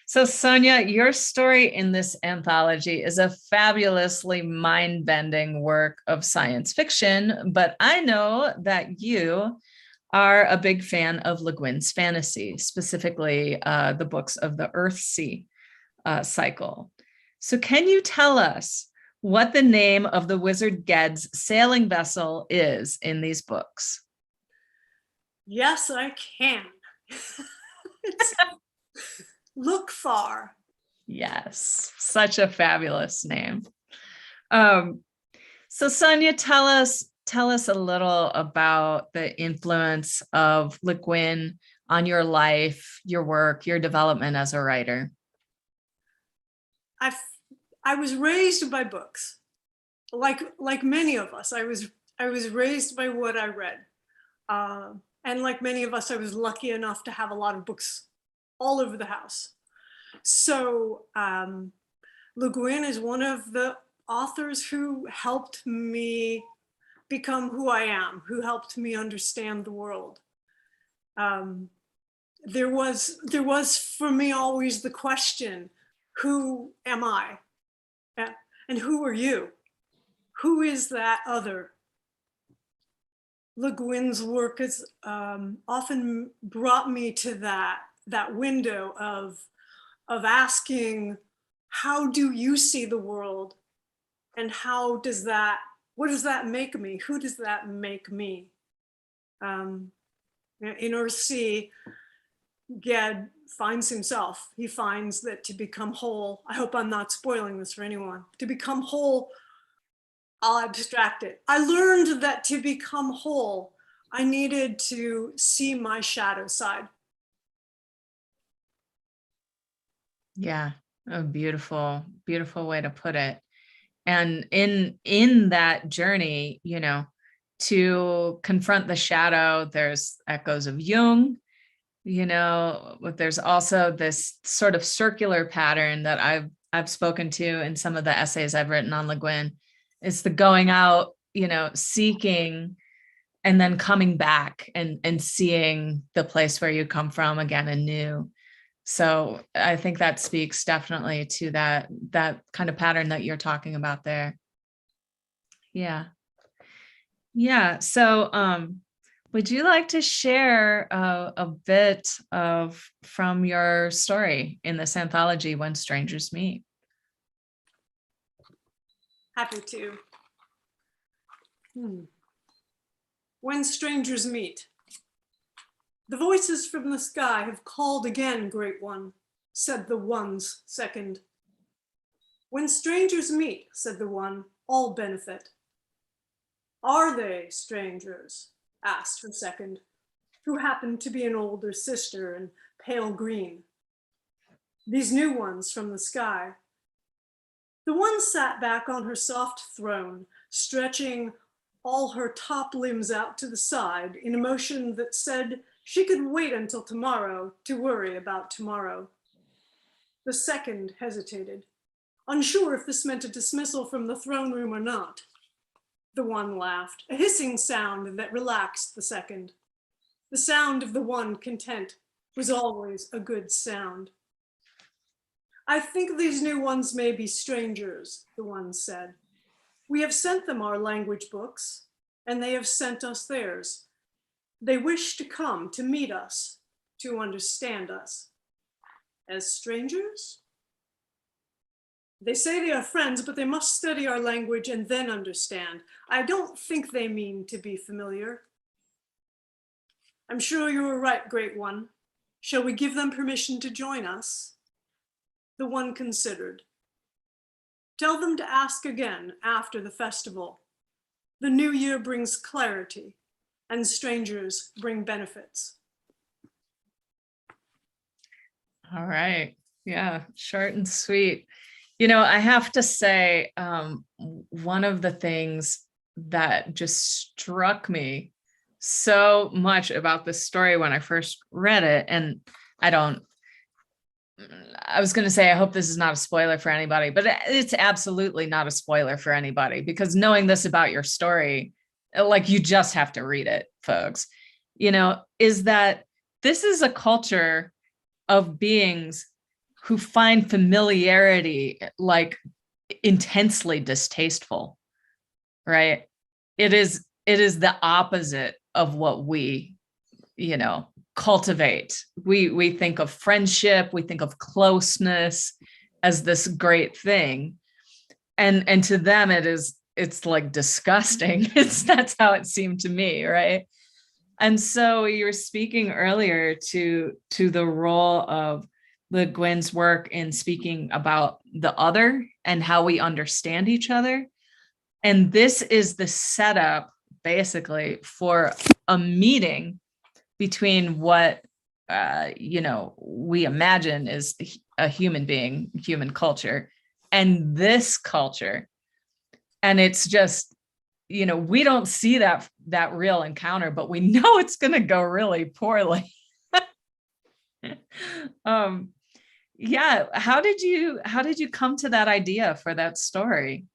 So Sonia, your story in this anthology is a fabulously mind-bending work of science fiction, but I know that you are a big fan of Le Guin's fantasy, specifically the books of the Earthsea cycle. So can you tell us what the name of the wizard Ged's sailing vessel is in these books? Yes, I can. It's Look Far. Yes, such a fabulous name. So Sonia, tell us a little about the influence of Le Guin on your life, your work, your development as a writer. I was raised by books, like many of us. I was raised by what I read, and like many of us, I was lucky enough to have a lot of books all over the house. So Le Guin is one of the authors who helped me become who I am, who helped me understand the world. There was for me always the question, who am I? And who are you? Who is that other? Le Guin's work has often brought me to that window of asking, how do you see the world? And what does that make me? Who does that make me? In Earthsea, Ged finds himself. He finds that to become whole, I hope I'm not spoiling this for anyone, to become whole, I'll abstract it. I learned that to become whole, I needed to see my shadow side. Yeah, a beautiful, beautiful way to put it. And in that journey, you know, to confront the shadow, there's echoes of Jung, you know, but there's also this sort of circular pattern that I've spoken to in some of the essays I've written on Le Guin. It's the going out, you know, seeking, and then coming back and seeing the place where you come from again anew. So I think that speaks definitely to that kind of pattern that you're talking about there. Yeah. Yeah. So would you like to share a bit from your story in this anthology, When Strangers Meet? Happy to. When Strangers Meet. The voices from the sky have called again, great one, said the one's second. When strangers meet, said the one, all benefit. Are they strangers? Asked her second, who happened to be an older sister in pale green. These new ones from the sky. The one sat back on her soft throne, stretching all her top limbs out to the side in a motion that said she could wait until tomorrow to worry about tomorrow. The second hesitated, unsure if this meant a dismissal from the throne room or not. The one laughed, a hissing sound that relaxed the second. The sound of the one content was always a good sound. I think these new ones may be strangers, the one said. We have sent them our language books, and they have sent us theirs. They wish to come to meet us, to understand us. As strangers? They say they are friends, but they must study our language and then understand. I don't think they mean to be familiar. I'm sure you are right, great one. Shall we give them permission to join us? The one considered. Tell them to ask again after the festival. The new year brings clarity, and strangers bring benefits. All right. Yeah, short and sweet. You know, I have to say, one of the things that just struck me so much about this story when I first read it, and I was going to say, I hope this is not a spoiler for anybody, but it's absolutely not a spoiler for anybody, because knowing this about your story, like, you just have to read it, folks, you know, is that this is a culture of beings who find familiarity like intensely distasteful, right? It is the opposite of what we, you know, cultivate. We think of friendship, we think of closeness as this great thing. And to them it's like disgusting. That's how it seemed to me, right? And so you were speaking earlier to the role of Le Guin's work in speaking about the other and how we understand each other. And this is the setup basically for a meeting between what you know, we imagine is a human being, human culture, and this culture. And it's just, you know, we don't see that real encounter, but we know it's going to go really poorly. Yeah, how did you come to that idea for that story?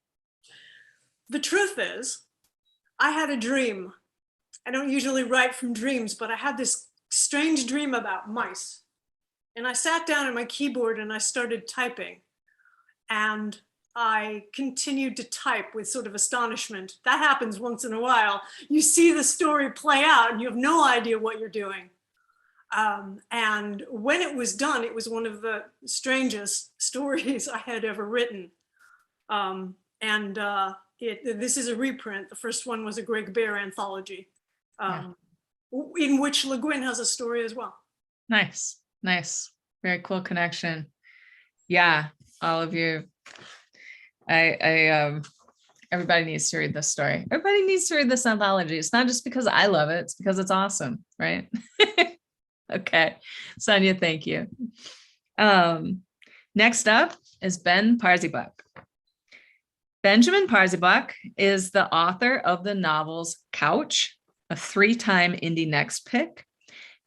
The truth is, I had a dream. I don't usually write from dreams, but I had this strange dream about mice. And I sat down at my keyboard and I started typing. And I continued to type with sort of astonishment. That happens once in a while. You see the story play out and you have no idea what you're doing. And when it was done, it was one of the strangest stories I had ever written. This is a reprint. The first one was a Greg Bear anthology, in which Le Guin has a story as well. Nice. Very cool connection. Yeah, all of you. Everybody needs to read this story. Everybody needs to read this anthology. It's not just because I love it, it's because it's awesome, right? Okay, Sonia, thank you. Next up is Ben Parzybok. Benjamin Parzybok is the author of the novels Couch, a 3-time Indie Next pick,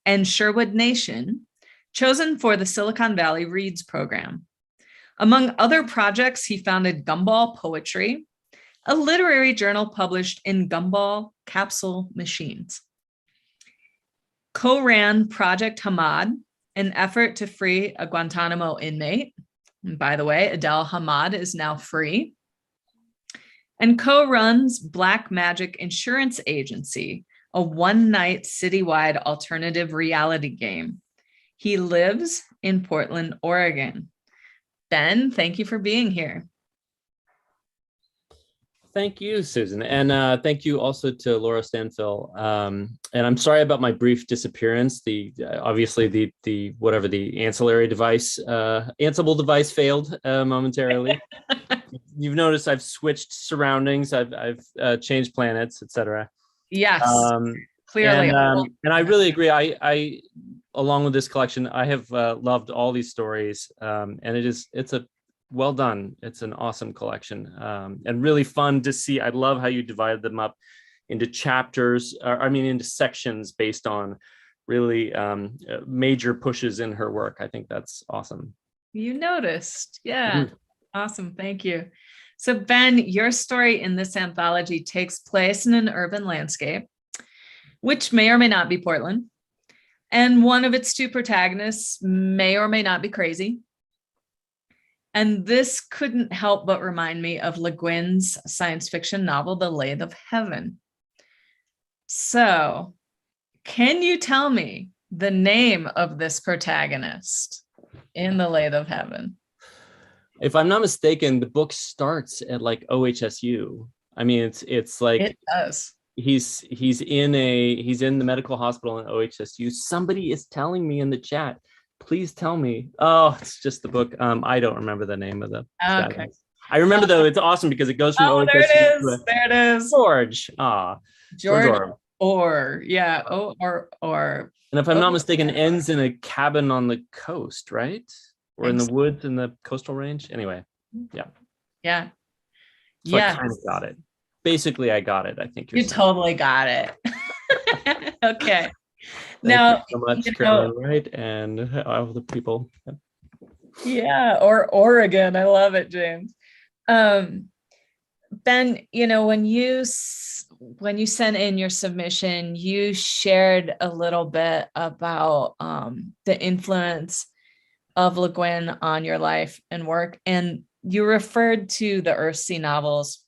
and Sherwood Nation, chosen for the Silicon Valley Reads program. Among other projects, he founded Gumball Poetry, a literary journal published in Gumball Capsule Machines. Co-ran Project Hamad, an effort to free a Guantanamo inmate. And by the way, Adel Hamad is now free. And co-runs Black Magic Insurance Agency, a one-night citywide alternative reality game. He lives in Portland, Oregon. Ben, thank you for being here. Thank you, Susan. And thank you also to Laura Stanfill. And I'm sorry about my brief disappearance. Obviously the whatever the ancillary device, Ansible device failed momentarily. You've noticed I've switched surroundings. I've changed planets, etc. Yes, clearly. And I really agree. I along with this collection, I have loved all these stories. And it's a well done. It's an awesome collection and really fun to see. I love how you divided them up into chapters, into sections based on really major pushes in her work. I think that's awesome. You noticed. Yeah. Mm-hmm. Awesome. Thank you. So Ben, your story in this anthology takes place in an urban landscape, which may or may not be Portland. And one of its two protagonists may or may not be crazy. And this couldn't help but remind me of Le Guin's science fiction novel, The Lathe of Heaven. So, can you tell me the name of this protagonist in The Lathe of Heaven? If I'm not mistaken, the book starts at like OHSU. I mean, it's like it does. He's in the medical hospital in OHSU. Somebody is telling me in the chat. Please tell me. Oh, it's just the book. I don't remember the name of the. Okay. I remember though. It's awesome because it goes from OHSU. There it is. George. George Orr. Yeah. Or. And if I'm not mistaken, ends in a cabin on the coast, right? or in Thanks. the woods in the coastal range. Anyway, Yeah. so I Yeah. kind of got it. Basically, I got it. I think You saying. totally got it. Okay. Thank Now, you so much, you know- Carolyn Wright, and all the people. Yeah, or Oregon. I love it, James. Ben, when you sent in your submission, you shared a little bit about the influence of Le Guin on your life and work, and you referred to the Earthsea novels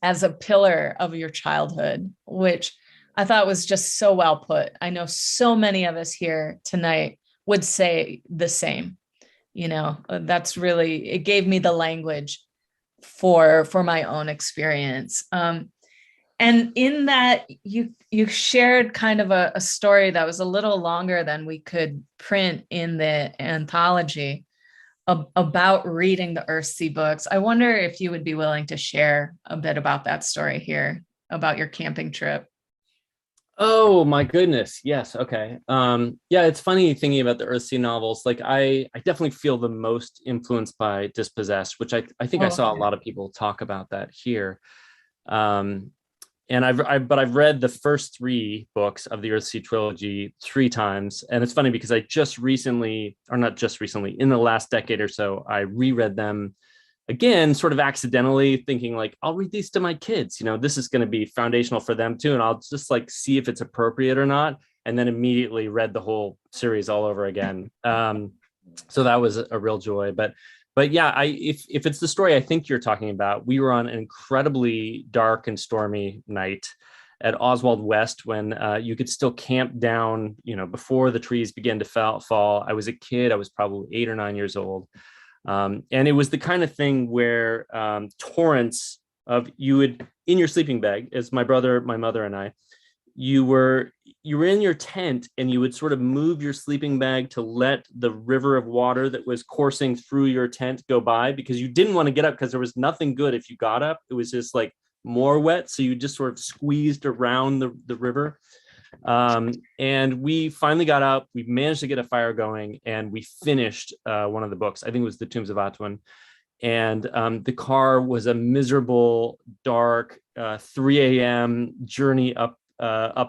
as a pillar of your childhood, which I thought was just so well put. I know so many of us here tonight would say the same. That's really, it gave me the language for my own experience. And in that, you shared kind of a story that was a little longer than we could print in the anthology about reading the Earthsea books. I wonder if you would be willing to share a bit about that story here, about your camping trip. Oh my goodness. Yes. Okay. Yeah, it's funny thinking about the Earthsea novels. Like I definitely feel the most influenced by Dispossessed, which I think I saw a lot of people talk about that here. And I've read the first 3 books of the Earthsea trilogy 3 times. And it's funny because I just recently, or not just recently, in the last decade or so, I reread them again, sort of accidentally, thinking like, I'll read these to my kids. This is going to be foundational for them too. And I'll just like see if it's appropriate or not. And then immediately read the whole series all over again. So that was a real joy. But yeah, if it's the story I think you're talking about, we were on an incredibly dark and stormy night at Oswald West when you could still camp down, before the trees began to fall. I was a kid. I was probably 8 or 9 years old. And it was the kind of thing where torrents of you would, in your sleeping bag, as my brother, my mother, and I, you were in your tent and you would sort of move your sleeping bag to let the river of water that was coursing through your tent go by, because you didn't want to get up because there was nothing good if you got up. It was just like more wet. So you just sort of squeezed around the river. And we finally got up, we managed to get a fire going, and we finished one of the books. I think it was The Tombs of Atuan. And the car was a miserable, dark 3 a.m. journey up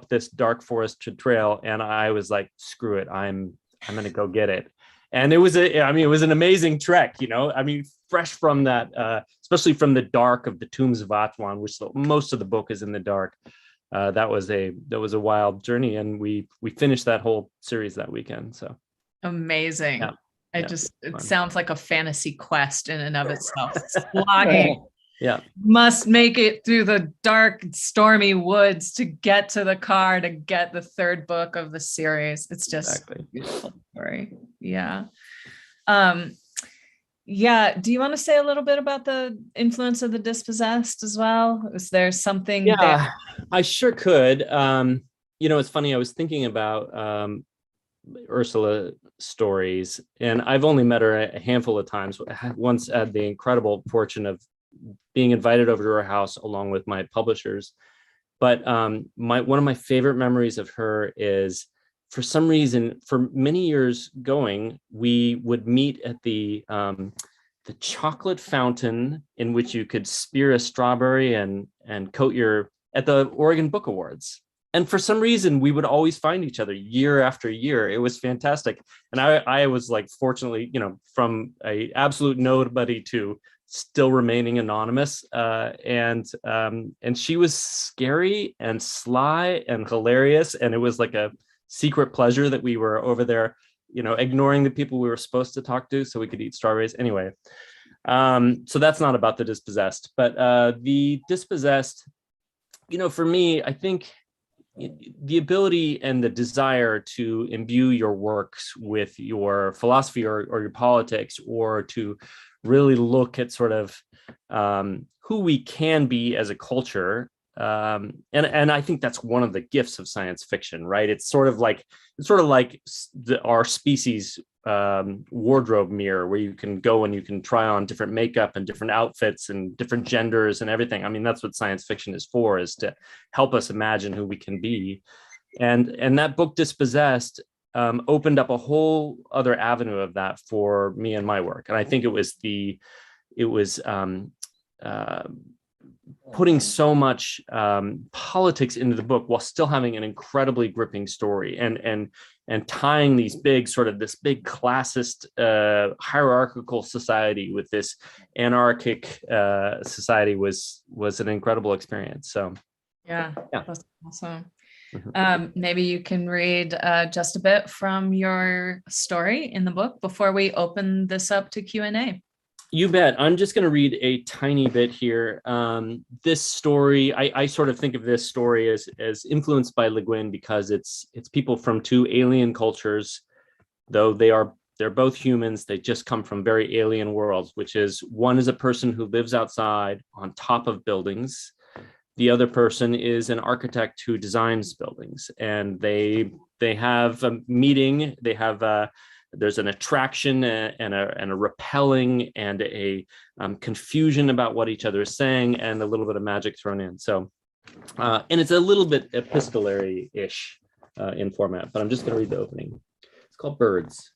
this dark forest trail. And I was like, screw it, I'm going to go get it. And it was it was an amazing trek, fresh from that, especially from the dark of the Tombs of Atuan, which most of the book is in the dark. That was a wild journey, and we finished that whole series that weekend. So amazing. Yeah. It sounds like a fantasy quest in and of itself. Slogging. Yeah. Must make it through the dark, stormy woods to get to the car to get the 3rd book of the series. It's just Exactly. a beautiful story. Yeah. Yeah. Do you want to say a little bit about the influence of the Dispossessed as well? Is there something Yeah, there? I sure could. It's funny, I was thinking about Ursula stories, and I've only met her a handful of times. I once had the incredible fortune of being invited over to her house along with my publishers. But one of my favorite memories of her is, for some reason, for many years going, we would meet at the chocolate fountain in which you could spear a strawberry and coat at the Oregon Book Awards. And for some reason, we would always find each other year after year. It was fantastic. And I was like, fortunately, from a absolute nobody to still remaining anonymous. And she was scary and sly and hilarious. And it was like a secret pleasure that we were over there, ignoring the people we were supposed to talk to so we could eat strawberries. Anyway, so that's not about the Dispossessed, but the Dispossessed, for me, I think the ability and the desire to imbue your works with your philosophy or your politics, or to really look at sort of who we can be as a culture. And I think that's one of the gifts of science fiction, right? It's sort of like our species wardrobe mirror, where you can go and you can try on different makeup and different outfits and different genders and everything. I mean, that's what science fiction is for, is to help us imagine who we can be. And that book Dispossessed, opened up a whole other avenue of that for me and my work. And I think it was putting so much politics into the book while still having an incredibly gripping story, and tying these this big classist hierarchical society with this anarchic society was an incredible experience. So Yeah, Yeah. that's awesome. Mhm. Maybe you can read just a bit from your story in the book before we open this up to Q&A. You bet. I'm just going to read a tiny bit here. This story, I sort of think of this story as influenced by Le Guin because it's people from two alien cultures, though they're both humans. They just come from very alien worlds, which is one is a person who lives outside on top of buildings. The other person is an architect who designs buildings, and they have a meeting. They have there's an attraction and a repelling and a confusion about what each other is saying, and a little bit of magic thrown in. So, and it's a little bit epistolary-ish in format, but I'm just going to read the opening. It's called Birds.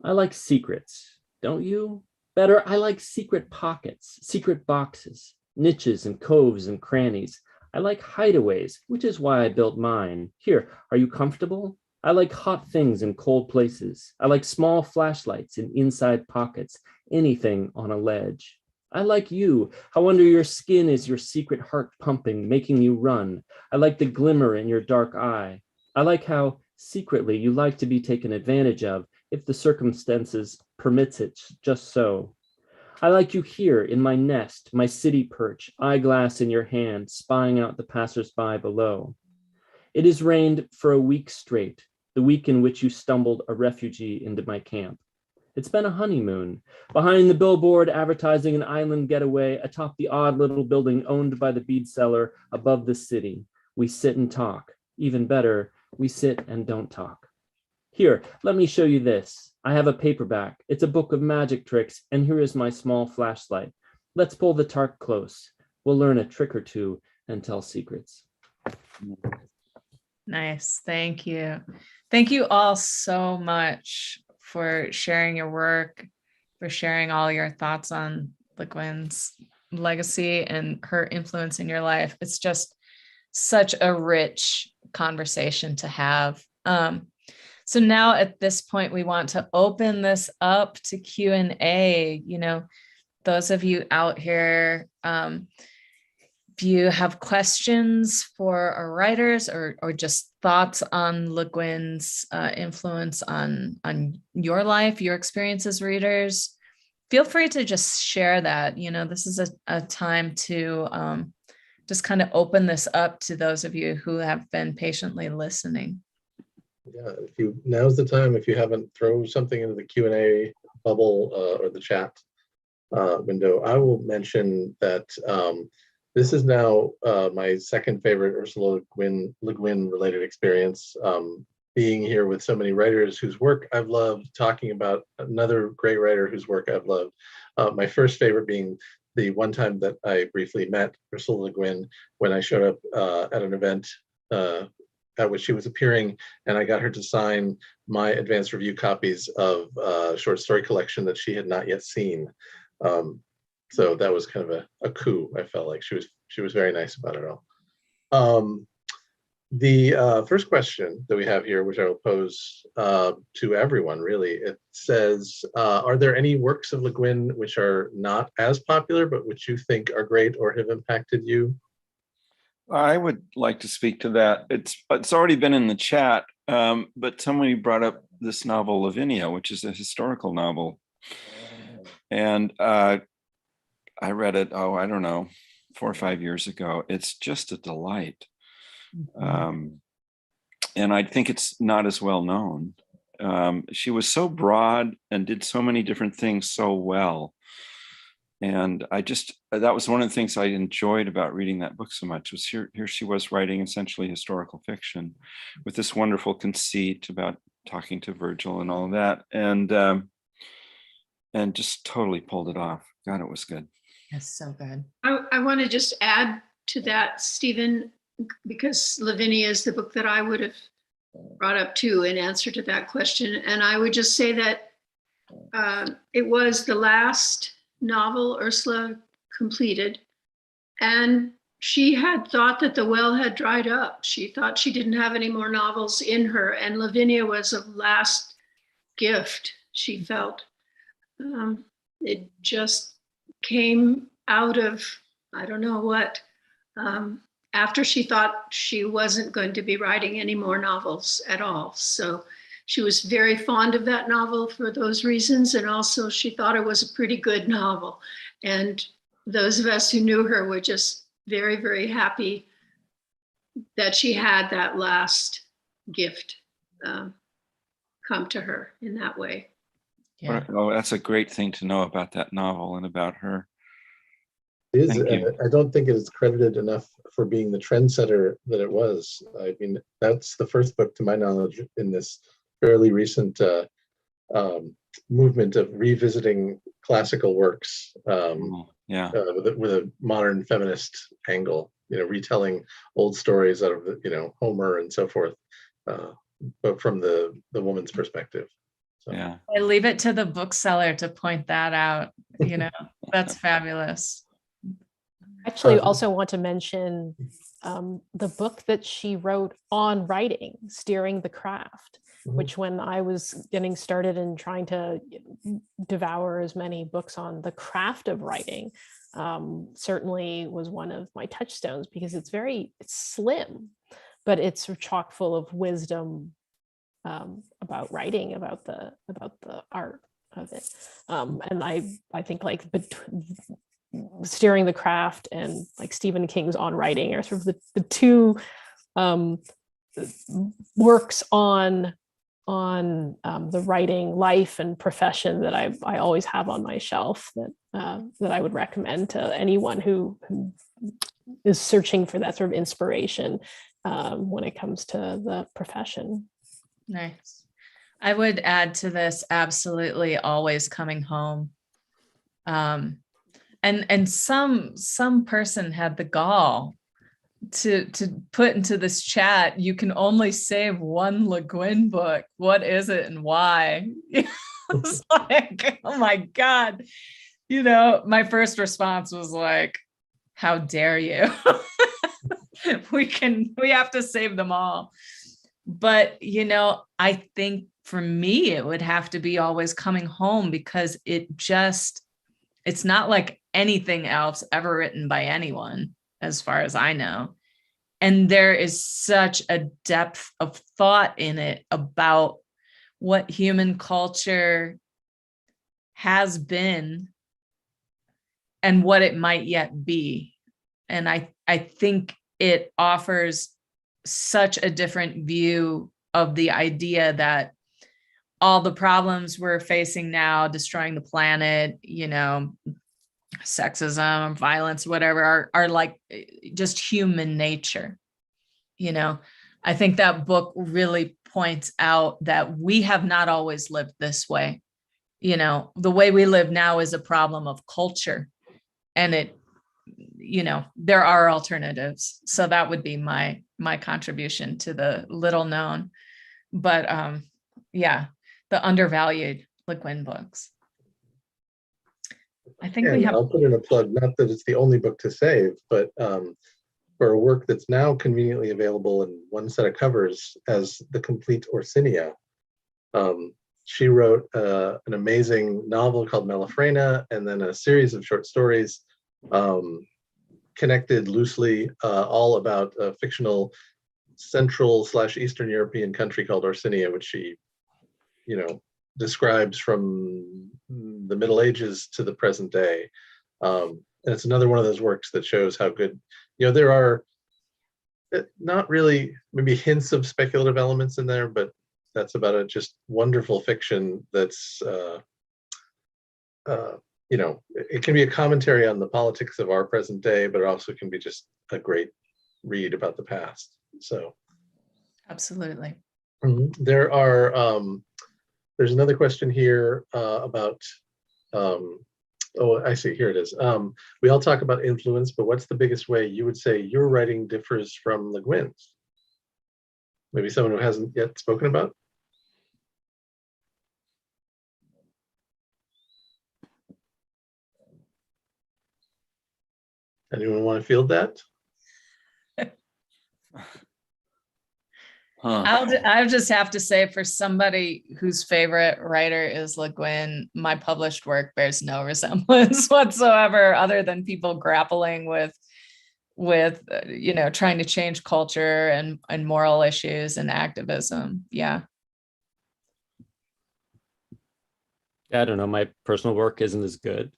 I like secrets, don't you? Better, I like secret pockets, secret boxes, niches and coves and crannies. I like hideaways, which is why I built mine. Here, are you comfortable? I like hot things in cold places. I like small flashlights in inside pockets, anything on a ledge. I like you, how under your skin is your secret heart pumping, making you run. I like the glimmer in your dark eye. I like how secretly you like to be taken advantage of if the circumstances permits it just so. I like you here in my nest, my city perch, eyeglass in your hand, spying out the passersby below. It has rained for a week straight, the week in which you stumbled a refugee into my camp. It's been a honeymoon. Behind the billboard advertising an island getaway atop the odd little building owned by the bead seller above the city, we sit and talk. Even better, we sit and don't talk. Here, let me show you this. I have a paperback. It's a book of magic tricks, and here is my small flashlight. Let's pull the tarp close. We'll learn a trick or two and tell secrets. Nice. Thank you. Thank you all so much for sharing your work, for sharing all your thoughts on Le Guin's legacy and her influence in your life. It's just such a rich conversation to have. So now at this point, we want to open this up to Q&A. You know, those of you out here, if you have questions for our writers or just thoughts on Le Guin's influence on your life, your experience as readers, feel free to just share that. You know, this is a time to just kind of open this up to those of you who have been patiently listening. Yeah, now's the time. If you haven't, throw something into the Q&A bubble or the chat window. I will mention that this is now my second favorite Ursula Le Guin related experience. Being here with so many writers whose work I've loved, talking about another great writer whose work I've loved. My first favorite being the one time that I briefly met Ursula Le Guin when I showed up at an event at which she was appearing, and I got her to sign my advanced review copies of a short story collection that she had not yet seen. So that was kind of a coup. I felt like she was very nice about it all. The first question that we have here, which I will pose to everyone, really, it says, are there any works of Le Guin which are not as popular, but which you think are great or have impacted you? I would like to speak to that. It's already been in the chat, but somebody brought up this novel Lavinia, which is a historical novel. And I read it, I don't know, 4 or 5 years ago. It's just a delight. And I think it's not as well known. She was so broad and did so many different things so well. And that was one of the things I enjoyed about reading that book so much, was here she was writing essentially historical fiction with this wonderful conceit about talking to Virgil and all of that. And just totally pulled it off. God, it was good. That's so good. I want to just add to that, Stevan, because Lavinia is the book that I would have brought up too in answer to that question. And I would just say that it was the last novel Ursula completed. And she had thought that the well had dried up. She thought she didn't have any more novels in her. And Lavinia was a last gift, she felt. It just came out of, I don't know what, after she thought she wasn't going to be writing any more novels at all. So she was very fond of that novel for those reasons. And also she thought it was a pretty good novel. And those of us who knew her were just very, very happy that she had that last gift come to her in that way. Yeah. Oh, that's a great thing to know about that novel and about her. It is, Thank you. I don't think it is credited enough for being the trendsetter that it was. I mean, that's the first book, to my knowledge, in this fairly recent movement of revisiting classical works Yeah. with a modern feminist angle, retelling old stories out of Homer and so forth, but from the woman's perspective. So. Yeah. I leave it to the bookseller to point that out. That's fabulous. Actually, also want to mention the book that she wrote on writing, Steering the Craft, which when I was getting started and trying to devour as many books on the craft of writing, certainly was one of my touchstones, because it's slim, but it's chock full of wisdom about writing, about the art of it. And I think like Steering the Craft and like Stephen King's On Writing are sort of the two works on the writing life and profession that I always have on my shelf that I would recommend to anyone who is searching for that sort of inspiration when it comes to the profession. Nice. I would add to this, absolutely always coming home. And some person had the gall to put into this chat, you can only save one Le Guin book. What is it and why? It's like, oh my God. My first response was like, how dare you? We have to save them all. But, I think for me, it would have to be Always Coming Home, because it's not like anything else ever written by anyone, as far as I know. And there is such a depth of thought in it about what human culture has been and what it might yet be. And I think it offers such a different view of the idea that all the problems we're facing now, destroying the planet, sexism, violence, whatever, are like just human nature. I think that book really points out that we have not always lived this way. The way we live now is a problem of culture, and there are alternatives. So that would be my contribution to the little known, but the undervalued Le Guin books. I think we have. I'll put in a plug, not that it's the only book to save, but for a work that's now conveniently available in one set of covers as the complete Orsinia. She wrote an amazing novel called Mellifrena, and then a series of short stories connected loosely, all about a fictional Central/Eastern European country called Orsinia, which she, describes from the Middle Ages to the present day. And it's another one of those works that shows how good, there are not really maybe hints of speculative elements in there, but that's about it. Just wonderful fiction that's, it can be a commentary on the politics of our present day, but it also can be just a great read about the past. So. Absolutely. There are, there's another question here about, I see, here it is. We all talk about influence, but what's the biggest way you would say your writing differs from Le Guin's? Maybe someone who hasn't yet spoken about? Anyone want to field that? Huh. I'll just have to say, for somebody whose favorite writer is Le Guin, my published work bears no resemblance whatsoever, other than people grappling with trying to change culture and moral issues and activism. Yeah. I don't know. My personal work isn't as good.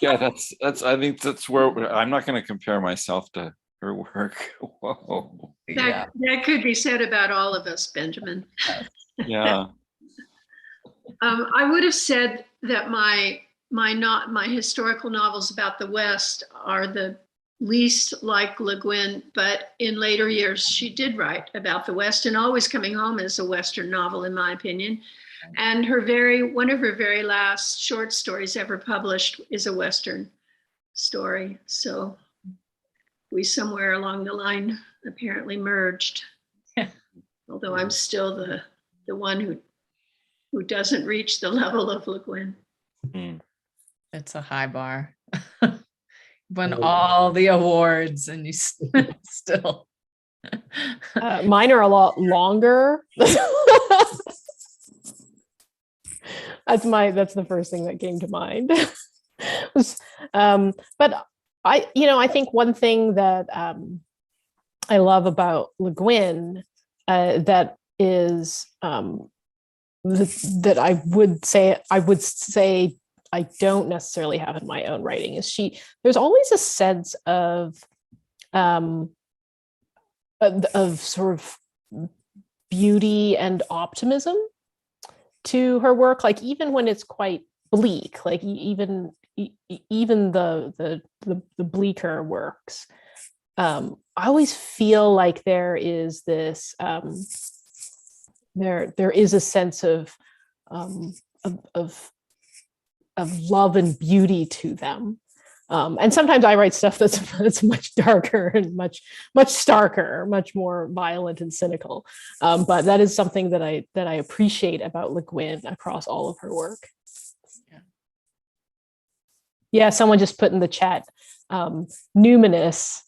Yeah, that's. I think that's where I'm not going to compare myself to her work. Whoa. Yeah. That could be said about all of us, Benjamin. Yeah. I would have said that my historical novels about the West are the least like Le Guin, but in later years she did write about the West, and Always Coming Home is a Western novel, in my opinion. And one of her very last short stories ever published is a Western story. So we somewhere along the line apparently merged. Although I'm still the one who doesn't reach the level of Le Guin. Mm. It's a high bar. Won all the awards and you still. Mine are a lot longer. That's the first thing that came to mind. But I think one thing that I love about Le Guin that is that I would say I don't necessarily have in my own writing is there's always a sense of sort of beauty and optimism to her work, like even when it's quite bleak, like even the bleaker works. I always feel like there is this there is a sense of love and beauty to them. And sometimes I write stuff that's much darker and much starker, much more violent and cynical. But that is something that I appreciate about Le Guin across all of her work. Yeah, someone just put in the chat, numinous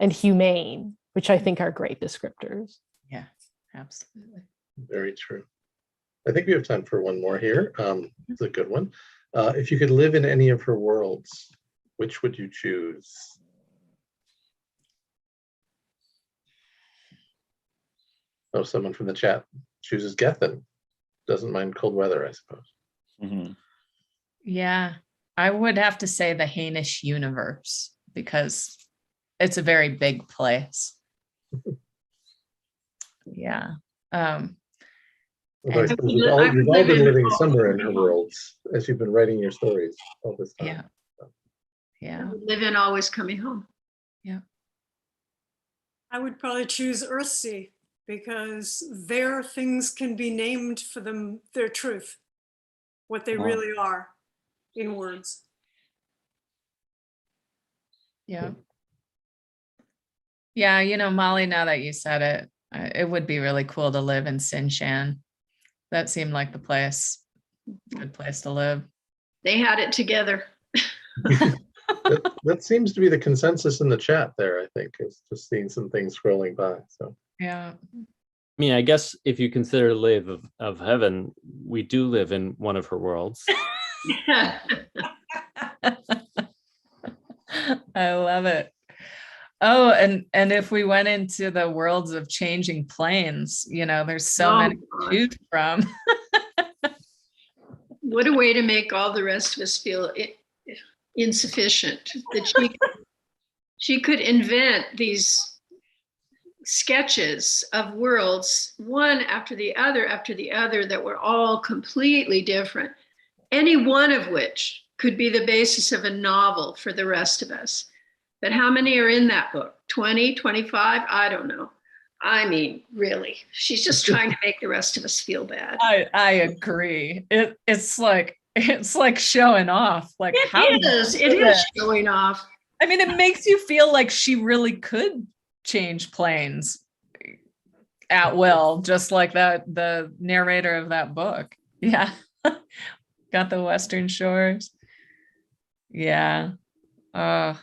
and humane, which I think are great descriptors. Yeah, absolutely. Very true. I think we have time for one more here. It's a good one. If you could live in any of her worlds, which would you choose? Oh, someone from the chat chooses Gethin. Doesn't mind cold weather, I suppose. Mm-hmm. Yeah, I would have to say the Hainish universe, because it's a very big place. Yeah. Although I suppose you've all been living somewhere in her worlds as you've been writing your stories all this time. Yeah. Yeah. Live in Always Coming Home. Yeah. I would probably choose Earthsea, because there things can be named for them, their truth, what they really are in words. Yeah. Yeah, Molly, now that you said it, it would be really cool to live in Sinshan. That seemed like the good place to live. They had it together. That seems to be the consensus in the chat there, I think, is just seeing some things scrolling by. So Yeah. I mean, I guess if you consider Lathe of Heaven, we do live in one of her worlds. I love it. Oh, and if we went into the worlds of changing planes, there's so many to choose from. What a way to make all the rest of us feel insufficient. That she could invent these sketches of worlds, one after the other, that were all completely different, any one of which could be the basis of a novel for the rest of us. But how many are in that book? 20, 25? I don't know. I mean, really, she's just trying to make the rest of us feel bad. I agree. It's like showing off. Like it is showing off. I mean, it makes you feel like she really could change planes. at will, just like the narrator of that book. Yeah. Got the Western Shores. Yeah. Well,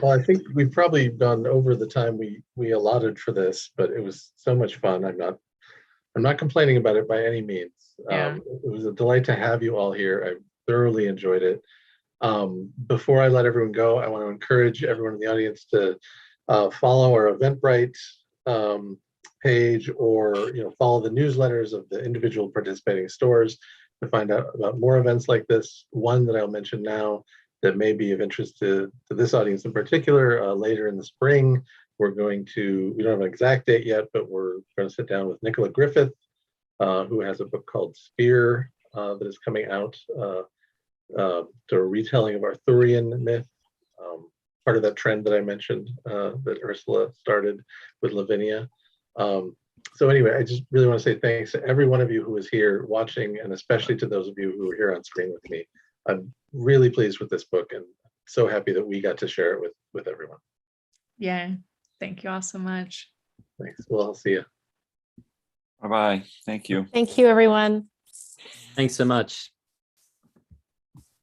I think we've probably gone over the time we allotted for this, but it was so much fun. I'm not complaining about it by any means. Yeah. It was a delight to have you all here. I thoroughly enjoyed it. Before I let everyone go, I want to encourage everyone in the audience to follow our Eventbrite page, or follow the newsletters of the individual participating stores to find out about more events like this. One that I'll mention now that may be of interest to this audience in particular, later in the spring, we don't have an exact date yet, but we're going to sit down with Nicola Griffith, who has a book called Spear that is coming out, to a retelling of Arthurian myth, part of that trend that I mentioned that Ursula started with Lavinia. So anyway, I just really want to say thanks to every one of you who was here watching, and especially to those of you who were here on screen with me. I'm really pleased with this book and so happy that we got to share it with everyone. Yeah. Thank you all so much. Thanks. Well, I'll see you. Bye-bye. Thank you. Thank you, everyone. Thanks so much.